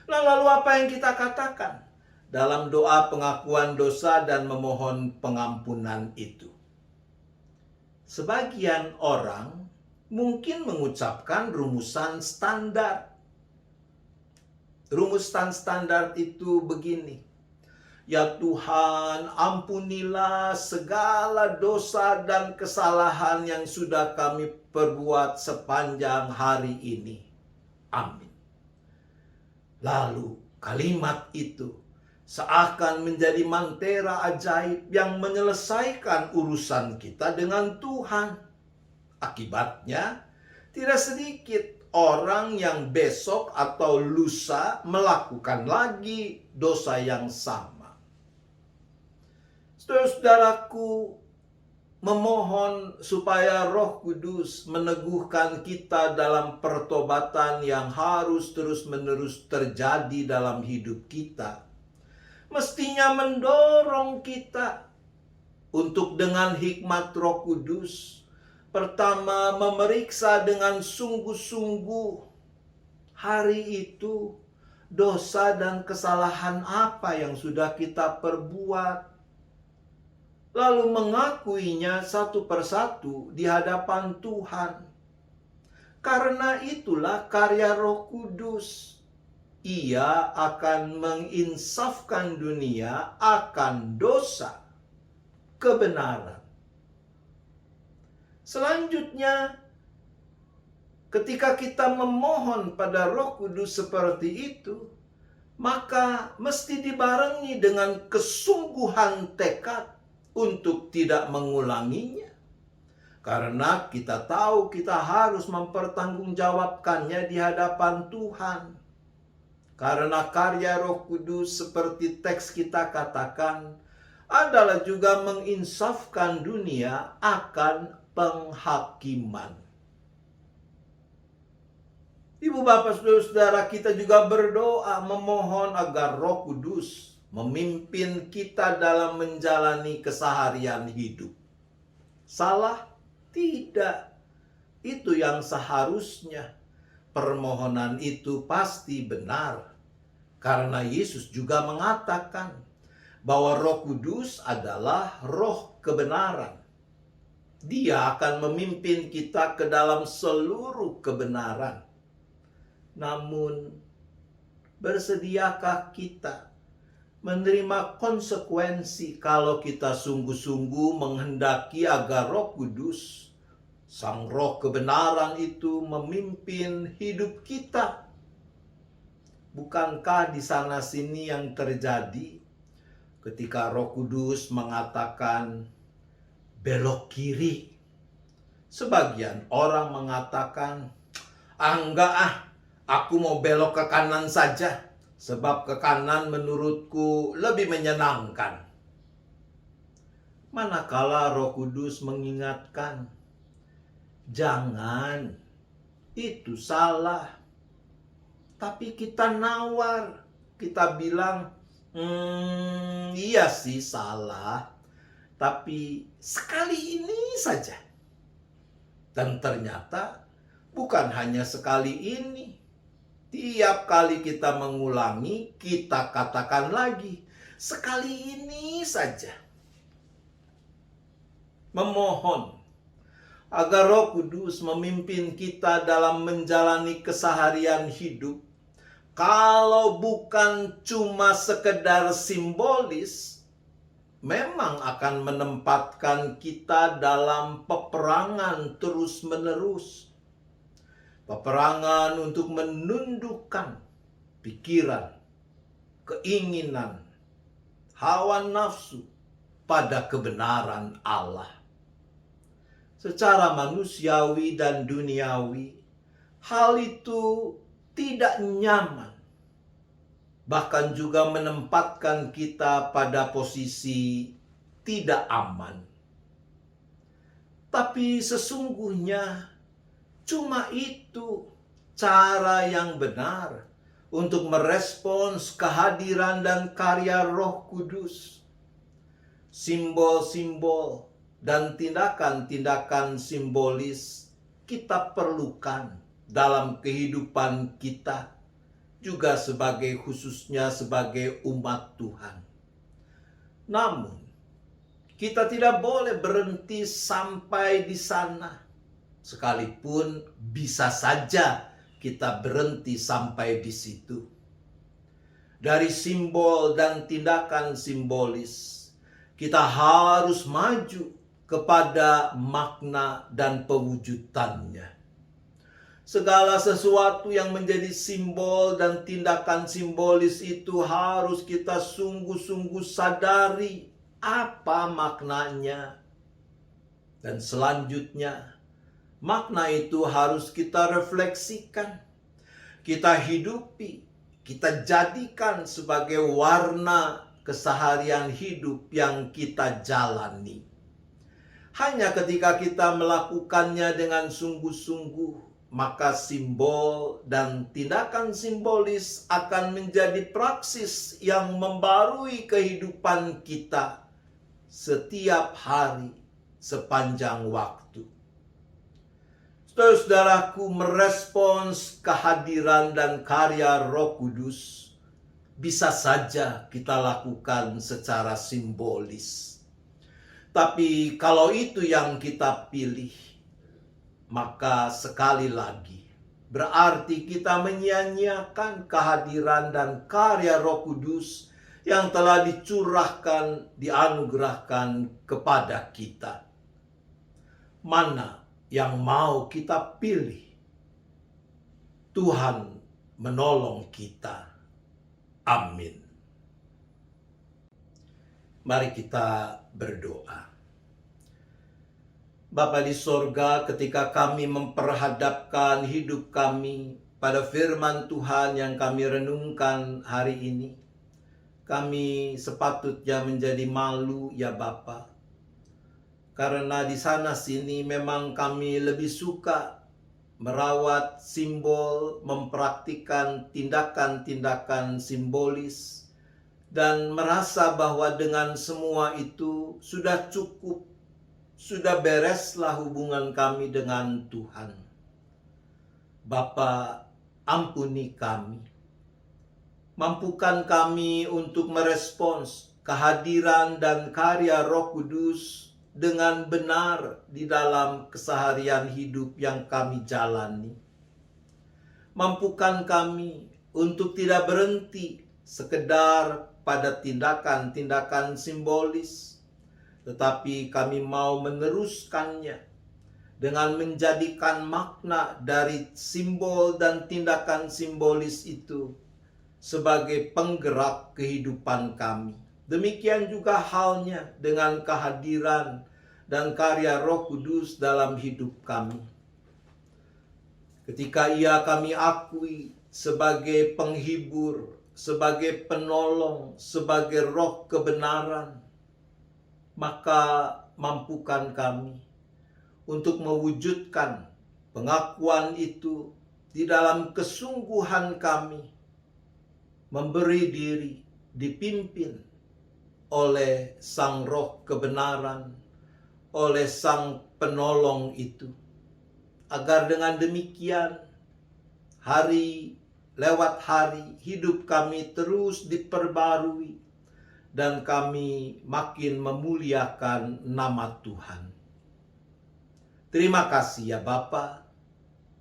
Nah, lalu apa yang kita katakan dalam doa pengakuan dosa dan memohon pengampunan itu? Sebagian orang mungkin mengucapkan rumusan standar. Rumusan standar itu begini. Ya Tuhan, ampunilah segala dosa dan kesalahan yang sudah kami perbuat sepanjang hari ini. Amin. Lalu kalimat itu seakan menjadi mantera ajaib yang menyelesaikan urusan kita dengan Tuhan. Akibatnya, tidak sedikit orang yang besok atau lusa melakukan lagi dosa yang sama. Saudara-saudaraku, memohon supaya Roh Kudus meneguhkan kita dalam pertobatan yang harus terus-menerus terjadi dalam hidup kita. Mestinya mendorong kita untuk dengan hikmat Roh Kudus, pertama memeriksa dengan sungguh-sungguh hari itu dosa dan kesalahan apa yang sudah kita perbuat. Lalu mengakuinya satu persatu di hadapan Tuhan. Karena itulah karya Roh Kudus. Ia akan menginsafkan dunia akan dosa, kebenaran. Selanjutnya, ketika kita memohon pada Roh Kudus seperti itu, maka mesti dibarengi dengan kesungguhan tekad untuk tidak mengulanginya. Karena kita tahu kita harus mempertanggungjawabkannya di hadapan Tuhan. Karena karya Roh Kudus seperti teks kita katakan adalah juga menginsafkan dunia akan penghakiman. Ibu bapak saudara-saudara, kita juga berdoa memohon agar Roh Kudus memimpin kita dalam menjalani keseharian hidup. Salah? Tidak. Itu yang seharusnya. Permohonan itu pasti benar. Karena Yesus juga mengatakan bahwa Roh Kudus adalah roh kebenaran. Dia akan memimpin kita ke dalam seluruh kebenaran. Namun, bersediakah kita menerima konsekuensi kalau kita sungguh-sungguh menghendaki agar Roh Kudus, Sang Roh kebenaran itu memimpin hidup kita? Bukankah di sana-sini yang terjadi ketika Roh Kudus mengatakan belok kiri? Sebagian orang mengatakan, enggak aku mau belok ke kanan saja. Sebab ke kanan menurutku lebih menyenangkan. Manakala Roh Kudus mengingatkan, jangan, itu salah. Tapi kita nawar, kita bilang, iya sih salah, tapi sekali ini saja. Dan ternyata bukan hanya sekali ini. Tiap kali kita mengulangi, kita katakan lagi, sekali ini saja. Memohon agar Roh Kudus memimpin kita dalam menjalani keseharian hidup. Kalau bukan cuma sekedar simbolis, memang akan menempatkan kita dalam peperangan terus-menerus. Peperangan untuk menundukkan pikiran, keinginan, hawa nafsu pada kebenaran Allah. Secara manusiawi dan duniawi, hal itu tidak nyaman, bahkan juga menempatkan kita pada posisi tidak aman. Tapi sesungguhnya cuma itu cara yang benar untuk merespons kehadiran dan karya Roh Kudus. Simbol-simbol dan tindakan-tindakan simbolis kita perlukan dalam kehidupan kita, juga khususnya sebagai umat Tuhan. Namun, kita tidak boleh berhenti sampai di sana. Sekalipun bisa saja kita berhenti sampai di situ. Dari simbol dan tindakan simbolis, kita harus maju kepada makna dan pewujudannya. Segala sesuatu yang menjadi simbol dan tindakan simbolis itu harus kita sungguh-sungguh sadari apa maknanya. Dan selanjutnya, makna itu harus kita refleksikan, kita hidupi, kita jadikan sebagai warna keseharian hidup yang kita jalani. Hanya ketika kita melakukannya dengan sungguh-sungguh, maka simbol dan tindakan simbolis akan menjadi praksis yang membarui kehidupan kita setiap hari sepanjang waktu. Saudara-saudaraku, merespons kehadiran dan karya Roh Kudus bisa saja kita lakukan secara simbolis. Tapi kalau itu yang kita pilih, maka sekali lagi berarti kita menyia-nyiakan kehadiran dan karya Roh Kudus yang telah dicurahkan, dianugerahkan kepada kita. Mana yang mau kita pilih? Tuhan menolong kita. Amin. Mari kita berdoa. Bapa di sorga, ketika kami memperhadapkan hidup kami pada firman Tuhan yang kami renungkan hari ini, kami sepatutnya menjadi malu ya Bapa. Karena di sana sini memang kami lebih suka merawat simbol, mempraktikkan tindakan-tindakan simbolis, dan merasa bahwa dengan semua itu sudah cukup, sudah bereslah hubungan kami dengan Tuhan. Bapa, ampuni kami. Mampukan kami untuk merespons kehadiran dan karya Roh Kudus dengan benar di dalam keseharian hidup yang kami jalani. Mampukan kami untuk tidak berhenti sekedar pada tindakan-tindakan simbolis, tetapi kami mau meneruskannya dengan menjadikan makna dari simbol dan tindakan simbolis itu sebagai penggerak kehidupan kami. Demikian juga halnya dengan kehadiran dan karya Roh Kudus dalam hidup kami. Ketika Ia kami akui sebagai penghibur, sebagai penolong, sebagai roh kebenaran, maka mampukan kami untuk mewujudkan pengakuan itu di dalam kesungguhan kami, memberi diri dipimpin oleh Sang Roh kebenaran, oleh Sang Penolong itu, agar dengan demikian hari lewat hari hidup kami terus diperbarui dan kami makin memuliakan nama Tuhan. Terima kasih ya Bapa.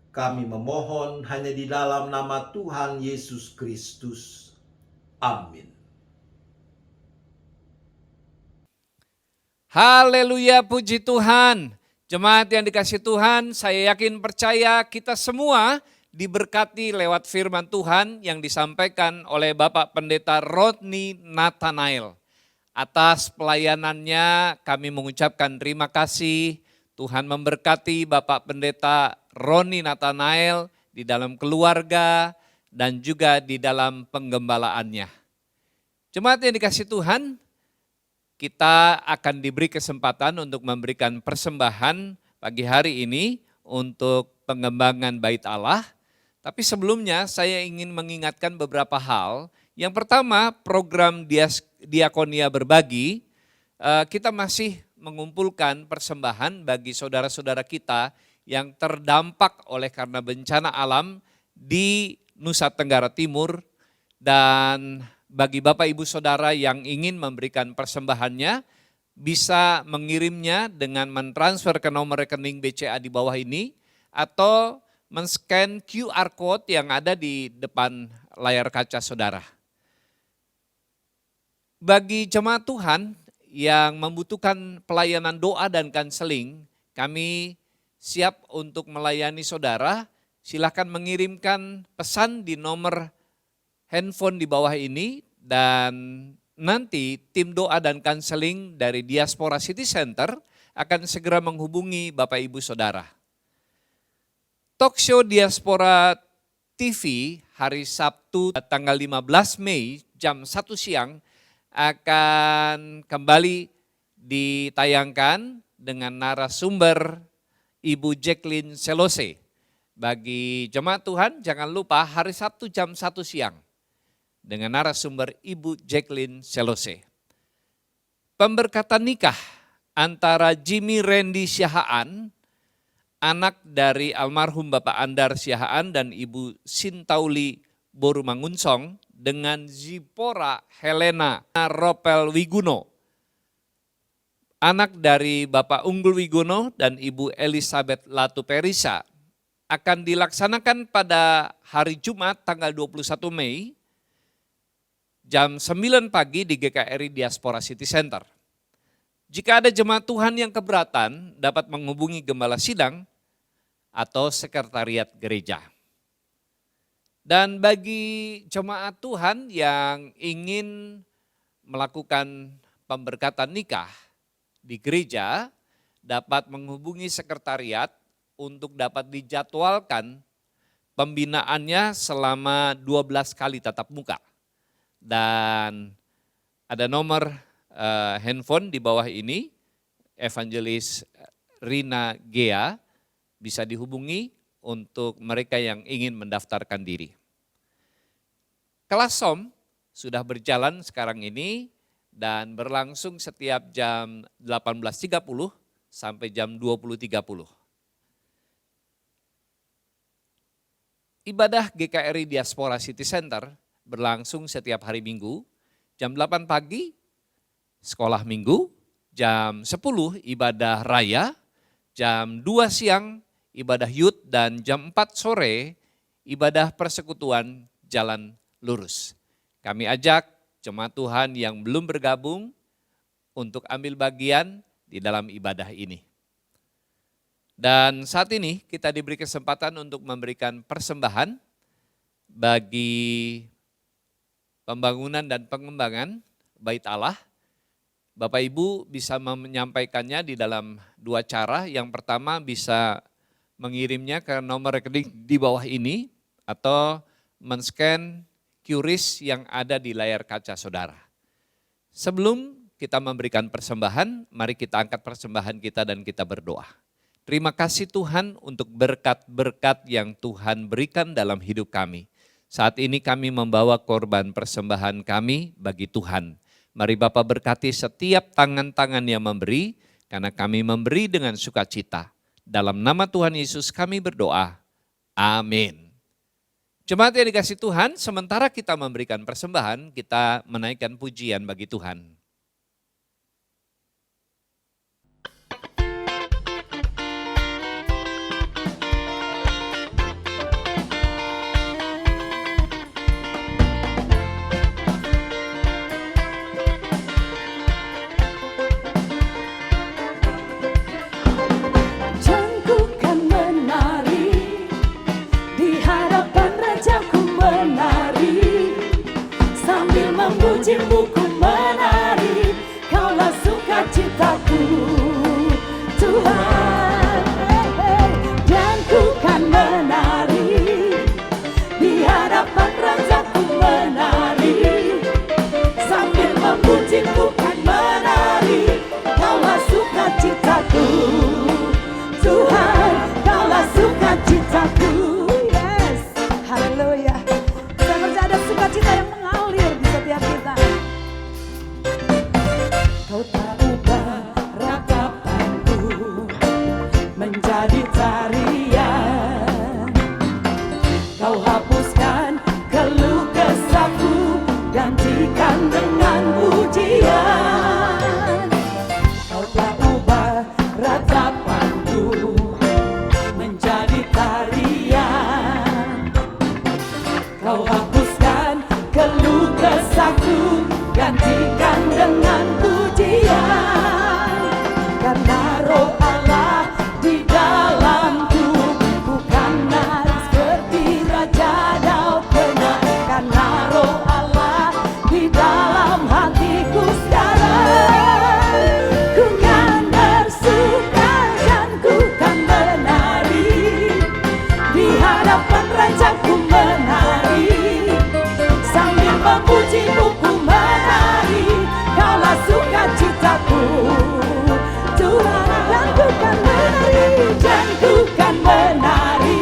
Kami memohon hanya di dalam nama Tuhan Yesus Kristus. Amin. Haleluya, puji Tuhan. Jemaat yang dikasihi Tuhan, saya yakin percaya kita semua diberkati lewat firman Tuhan yang disampaikan oleh Bapak Pendeta Rodney Nathanael. Atas pelayanannya kami mengucapkan terima kasih. Tuhan memberkati Bapak Pendeta Rodney Nathanael di dalam keluarga dan juga di dalam penggembalaannya. Jemaat yang dikasihi Tuhan, kita akan diberi kesempatan untuk memberikan persembahan pagi hari ini untuk pengembangan Bait Allah. Tapi sebelumnya saya ingin mengingatkan beberapa hal. Yang pertama, program Diakonia Berbagi, kita masih mengumpulkan persembahan bagi saudara-saudara kita yang terdampak oleh karena bencana alam di Nusa Tenggara Timur. Dan bagi Bapak Ibu Saudara yang ingin memberikan persembahannya, bisa mengirimnya dengan mentransfer ke nomor rekening BCA di bawah ini, atau men-scan QR Code yang ada di depan layar kaca saudara. Bagi jemaat Tuhan yang membutuhkan pelayanan doa dan konseling, kami siap untuk melayani saudara. Silakan mengirimkan pesan di nomor handphone di bawah ini, dan nanti tim doa dan konseling dari Diaspora City Center akan segera menghubungi Bapak Ibu Saudara. Talkshow Diaspora TV hari Sabtu tanggal 15 Mei jam 1 siang akan kembali ditayangkan dengan narasumber Ibu Jacqueline Selose. Bagi jemaat Tuhan jangan lupa hari Sabtu jam 1 siang. Dengan narasumber Ibu Jacqueline Selose. Pemberkatan nikah antara Jimmy Randy Siahaan, anak dari almarhum Bapak Andar Siahaan dan Ibu Sintauli Borumangunsong, dengan Zipora Helena Ropel Wiguno, anak dari Bapak Unggul Wiguno dan Ibu Elizabeth Latu Perisa, akan dilaksanakan pada hari Jumat tanggal 21 Mei jam 9 pagi di GKRI Diaspora City Center. Jika ada jemaat Tuhan yang keberatan, dapat menghubungi Gembala Sidang atau Sekretariat Gereja. Dan bagi jemaat Tuhan yang ingin melakukan pemberkatan nikah di gereja, dapat menghubungi sekretariat untuk dapat dijadwalkan pembinaannya selama 12 kali tatap muka. Dan ada nomor handphone di bawah ini, Evangelis Rina Gea, bisa dihubungi untuk mereka yang ingin mendaftarkan diri. Kelas SOM sudah berjalan sekarang ini dan berlangsung setiap jam 18.30 sampai jam 20.30. Ibadah GKRI Diaspora City Center berlangsung setiap hari Minggu, jam 8 pagi sekolah minggu, jam 10 ibadah raya, jam 2 siang ibadah youth, dan jam 4 sore ibadah persekutuan jalan lurus. Kami ajak jemaat Tuhan yang belum bergabung untuk ambil bagian di dalam ibadah ini. Dan saat ini kita diberi kesempatan untuk memberikan persembahan bagi pembangunan dan pengembangan Bait Allah. Bapak Ibu bisa menyampaikannya di dalam dua cara. Yang pertama bisa mengirimnya ke nomor rekening di bawah ini atau men-scan QRIS yang ada di layar kaca saudara. Sebelum kita memberikan persembahan, mari kita angkat persembahan kita dan kita berdoa. Terima kasih Tuhan untuk berkat-berkat yang Tuhan berikan dalam hidup kami. Saat ini kami membawa korban persembahan kami bagi Tuhan. Mari Bapak berkati setiap tangan-tangan yang memberi, karena kami memberi dengan sukacita. Dalam nama Tuhan Yesus kami berdoa. Amin. Jemaat yang dikasihi Tuhan, sementara kita memberikan persembahan, kita menaikkan pujian bagi Tuhan. sukacitaku. Tuhan, kaulah sukacitaku. Yes, haleluya. Saya percaya ada sukacita yang mengalir di setiap kita. Kau tak ubah ratapanku menjadi tarian. Kau hapuskan keluh kesahku, gantikan dengan pujian. Kau tak ubah ratapanku menjadi tarian. Kau hapuskan keluh kesahku, gantikan dengan pujian. Karena roh Allah di dalamku, bukan nari seperti Raja Daud pernah. Karena roh Allah di dalam hatiku sekarang, ku kan bersuka dan ku kan menari. Di hadapan Rajaku menari, sambil memuji-Mu ku menari. Kaulah sukacitaku, Tuhan, dan ku kan menari, dan ku kan menari.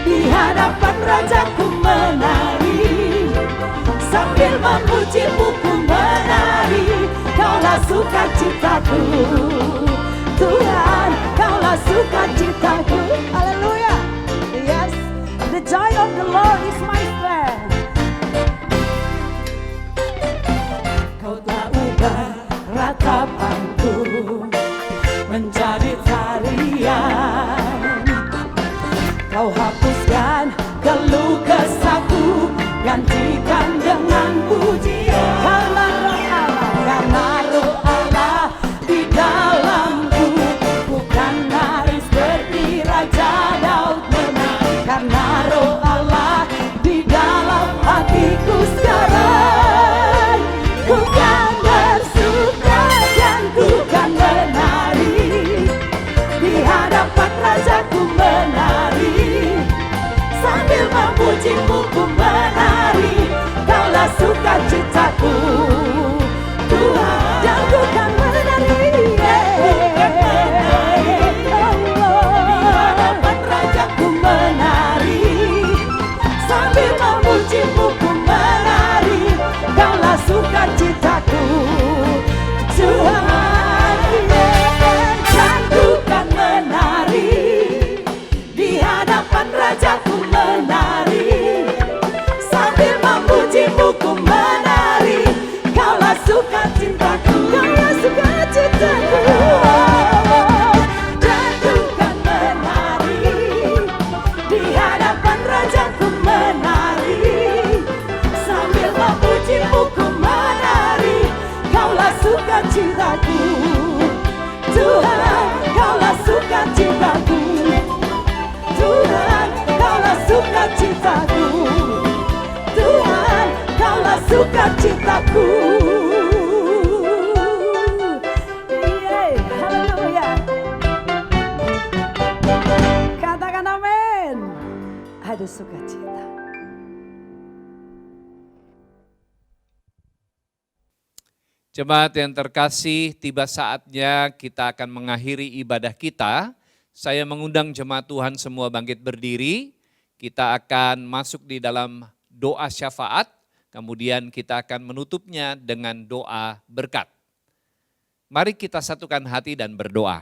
Di hadapan Rajaku menari, sambil memuji-Mu ku menari. Kaulah sukacitaku, Tuhan, kaulah sukacitaku. Haleluya. Yes, the joy of the Lord is my strength. Kau tak ubah ratapanku menjadi tarian. Kau hapuskan keluh kesahku, gantikan dengan pujian. Karena roh Allah di dalamku, bukan nari seperti Raja Daud pernah. Karena roh Allah di dalam hatiku sekarang, ku kan bersuka dan ku kan menari. Di hadapan Rajaku menari, sambil memuji-Mu ku menari. Kaulah sukacitaku, Tuhan, dan ku kan menari. Di hadapan Rajaku menari, sambil memuji-Mu ku menari. Kaulah sukacitaku, Tuhan, dan ku kan menari. Di hadapan Rajaku menari, sambil memuji-Mu ku menari. Kaulah sukacitaku, kaulah sukacitaku. Dan ku kan menari, di hadapan Rajaku menari, sambil memuji-Mu ku menari. Kaulah sukacitaku, Tuhan, kaulah sukacitaku. Tuhan, kaulah sukacitaku. Tuhan, kaulah sukacitaku. Yeay, haleluya. Katakan amin. Ada sukacita. Jemaat yang terkasih, tiba saatnya kita akan mengakhiri ibadah kita. Saya mengundang jemaat Tuhan semua bangkit berdiri. Kita akan masuk di dalam doa syafaat, kemudian kita akan menutupnya dengan doa berkat. Mari kita satukan hati dan berdoa.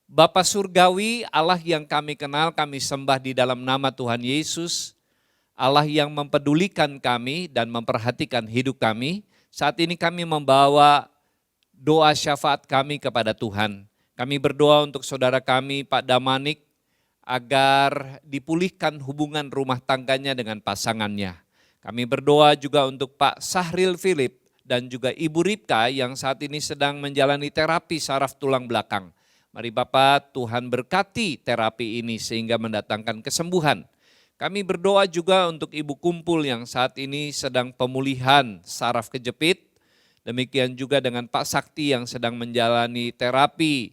Bapa Surgawi, Allah yang kami kenal, kami sembah di dalam nama Tuhan Yesus. Allah yang mempedulikan kami dan memperhatikan hidup kami. Saat ini kami membawa doa syafaat kami kepada Tuhan. Kami berdoa untuk saudara kami Pak Damanik agar dipulihkan hubungan rumah tangganya dengan pasangannya. Kami berdoa juga untuk Pak Sahril Philip dan juga Ibu Ripka yang saat ini sedang menjalani terapi saraf tulang belakang. Mari Bapak, Tuhan berkati terapi ini sehingga mendatangkan kesembuhan. Kami berdoa juga untuk Ibu Kumpul yang saat ini sedang pemulihan saraf kejepit. Demikian juga dengan Pak Sakti yang sedang menjalani terapi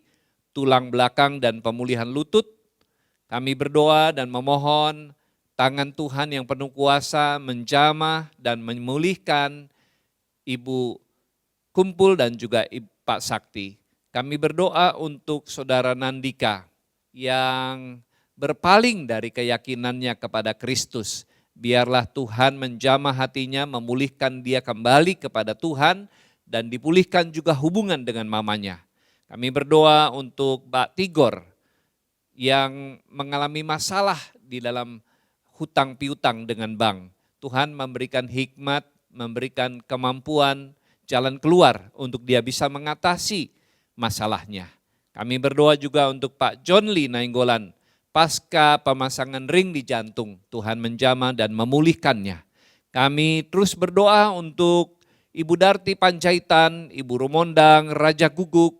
tulang belakang dan pemulihan lutut. Kami berdoa dan memohon tangan Tuhan yang penuh kuasa menjamah dan memulihkan Ibu Kumpul dan juga Pak Sakti. Kami berdoa untuk saudara Nandika yang berpaling dari keyakinannya kepada Kristus. Biarlah Tuhan menjamah hatinya, memulihkan dia kembali kepada Tuhan, dan dipulihkan juga hubungan dengan mamanya. Kami berdoa untuk Pak Tigor yang mengalami masalah di dalam hutang piutang dengan bank. Tuhan memberikan hikmat, memberikan kemampuan, jalan keluar untuk dia bisa mengatasi masalahnya. Kami berdoa juga untuk Pak John Lee Nainggolan, pasca pemasangan ring di jantung, Tuhan menjamah dan memulihkannya. Kami terus berdoa untuk Ibu Darti Panjaitan, Ibu Rumondang, Raja Guguk,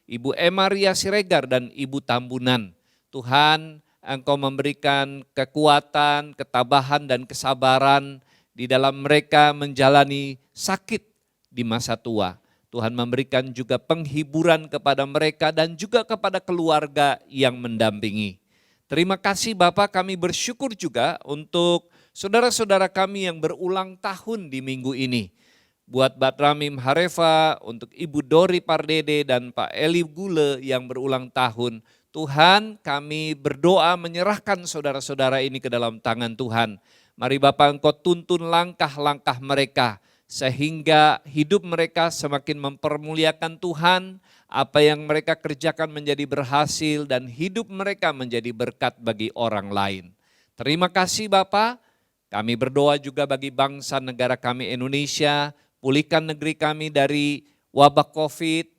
Ibu Emaria Siregar, dan Ibu Tambunan. Tuhan, Engkau memberikan kekuatan, ketabahan, dan kesabaran di dalam mereka menjalani sakit di masa tua. Tuhan memberikan juga penghiburan kepada mereka dan juga kepada keluarga yang mendampingi. Terima kasih Bapak, kami bersyukur juga untuk saudara-saudara kami yang berulang tahun di minggu ini. Buat Bat Ramim Harefa, untuk Ibu Dori Pardede dan Pak Eli Gule yang berulang tahun. Tuhan, kami berdoa menyerahkan saudara-saudara ini ke dalam tangan Tuhan. Mari Bapak, Engkau tuntun langkah-langkah mereka, sehingga hidup mereka semakin mempermuliakan Tuhan, apa yang mereka kerjakan menjadi berhasil, dan hidup mereka menjadi berkat bagi orang lain. Terima kasih Bapak, kami berdoa juga bagi bangsa negara kami Indonesia, pulihkan negeri kami dari wabah COVID,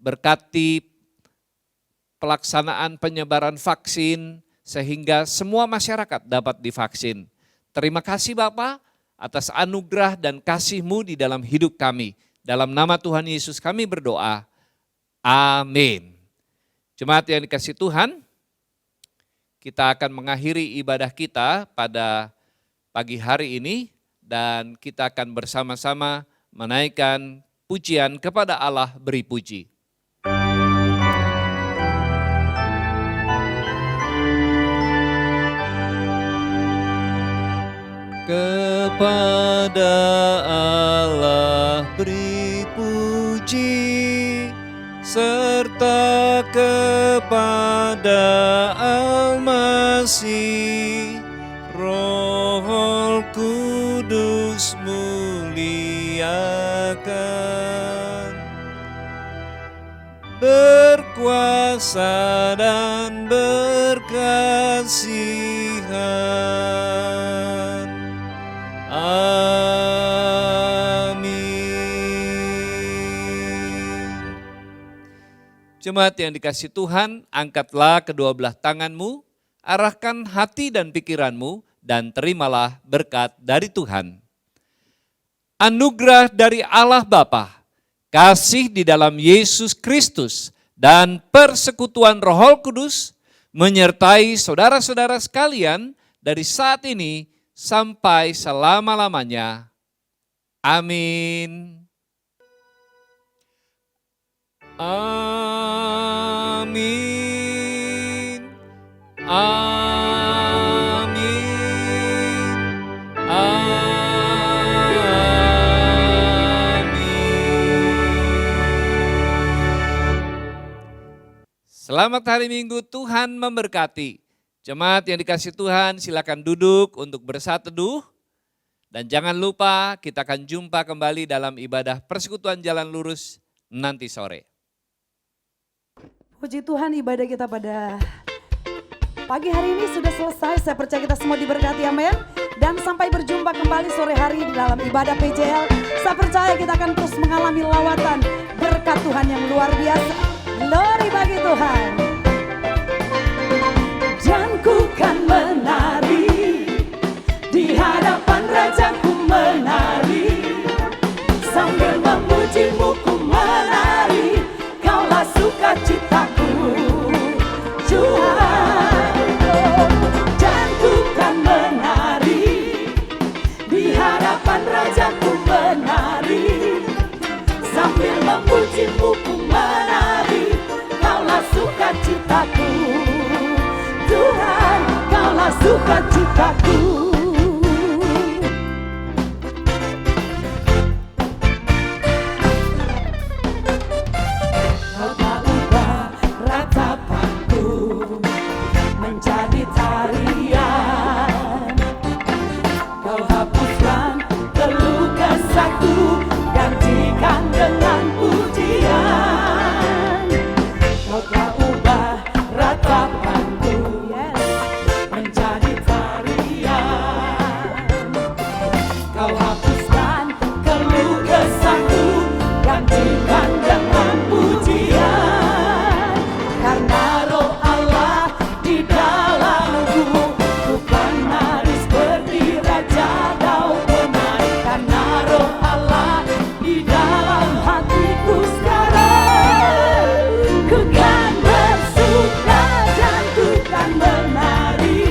berkati pelaksanaan penyebaran vaksin, sehingga semua masyarakat dapat divaksin. Terima kasih Bapak, atas anugerah dan kasih-Mu di dalam hidup kami. Dalam nama Tuhan Yesus kami berdoa. Amin. Jemaat yang dikasihi Tuhan, kita akan mengakhiri ibadah kita pada pagi hari ini dan kita akan bersama-sama menaikkan pujian kepada Allah, beri puji. Kepada Allah beri puji, serta kepada Al-Masih, Roh Kudus muliakan, berkuasa dan berkasihan. Amin. Jemaat yang dikasihi Tuhan, angkatlah kedua belah tanganmu, arahkan hati dan pikiranmu, dan terimalah berkat dari Tuhan. Anugerah dari Allah Bapa, kasih di dalam Yesus Kristus, dan persekutuan Roh Kudus menyertai saudara-saudara sekalian dari saat ini sampai selama-lamanya. Amin. Amin. Amin. Amin. Selamat hari Minggu, Tuhan memberkati. Jemaat yang dikasihi Tuhan, silakan duduk untuk bersatu teduh. Dan jangan lupa kita akan jumpa kembali dalam ibadah Persekutuan Jalan Lurus nanti sore. Puji Tuhan, ibadah kita pada pagi hari ini sudah selesai. Saya percaya kita semua diberkati, amin. Dan sampai berjumpa kembali sore hari di dalam ibadah PJL. Saya percaya kita akan terus mengalami lawatan berkat Tuhan yang luar biasa. Glory bagi Tuhan. Dan ku kan menari, di hadapan Rajaku menari, sambil memuji-Mu ku menari, Kaulah sukacitaku, Tuhan. Dan ku kan menari, di hadapan Rajaku menari, sambil memuji-Mu ku menari, Kau telah ubah ratapanku, yes, menjadi tarian. Kau hapuskan keluh kesahku, gantikan dengan pujian. Karena roh Allah di dalamku, bukan nari seperti raja Daud pemain. Karena roh Allah di dalam hatiku sekarang, ku kan bersuka dan ku kan menari.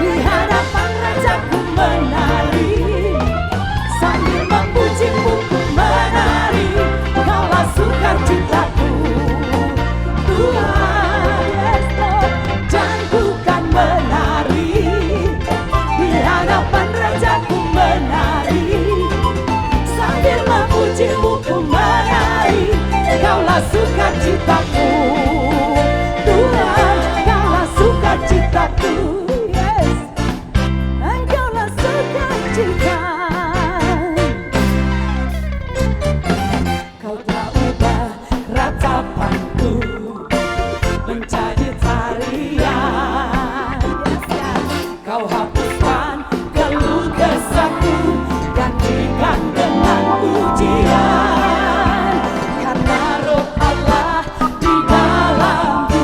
Di hadapan rajaku menari, sambil memujimu ku menari. Kaulah sukacitaku, Tuhan, yes Lord. Dan ku kan menari, di hadapan rajaku menari, sambil memujimu ku menari. Kaulah sukacitaku, Tuhan, kaulah sukacitaku, yes. Engkaulah sukacita. Kau telah ubah ratapanku menjadi tarian, yes, yes. Kau hapuskan keluh kesahku, gantikan dengan pujian. Karena roh Allah di dalamku,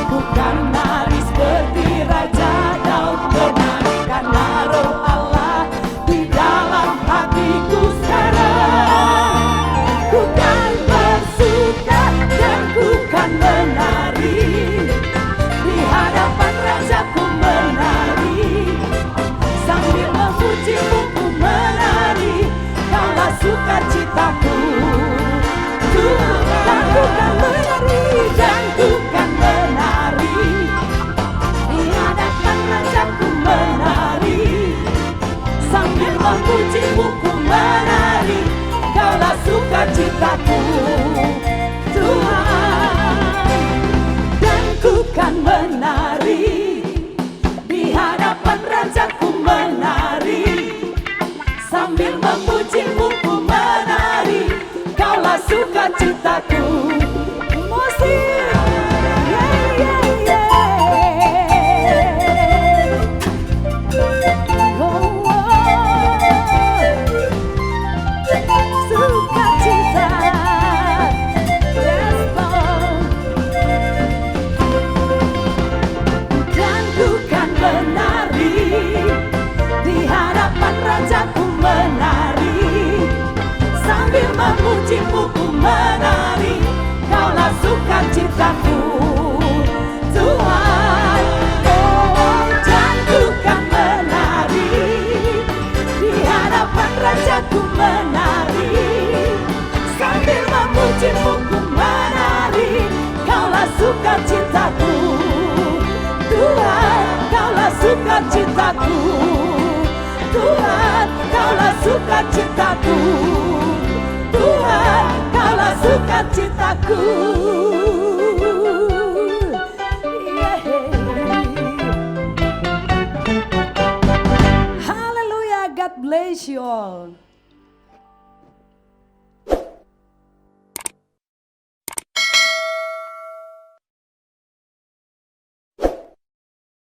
bukan nari seperti raja Daud pemain. Karena roh Allah di dalam hatiku sekarang, ku kan bersuka dan ku kan menari. Di hadapan rajaku menari, sambil memujimu ku menari. Kaulah sukacitaku, Tuhan, ku kan menari dan ku kan menari. Di hadapan rajaku menari, sambil memujimu ku menari. Kaulah sukacitaku, Tuhan, dan ku kan menari. Di hadapan rajaku menari, sambil memujimu ku menari. Kaulah sukacitaku. Musik, yeah, yeah, yeah. Oh, oh. Sukacita, yes Lord. Dan ku kan menari, di hadapan rajaku menari, sambil memujimu ku menari. Kaulah sukacitaku, Tuhan, oh, dan ku kan menari. Di hadapan rajaku menari, sambil memujimu ku menari. Kaulah sukacitaku, Tuhan, kaulah sukacitaku, Tuhan, kaulah sukacitaku, Tuhan, kaulah sukacitaku. Yeah. Hallelujah, God bless you all.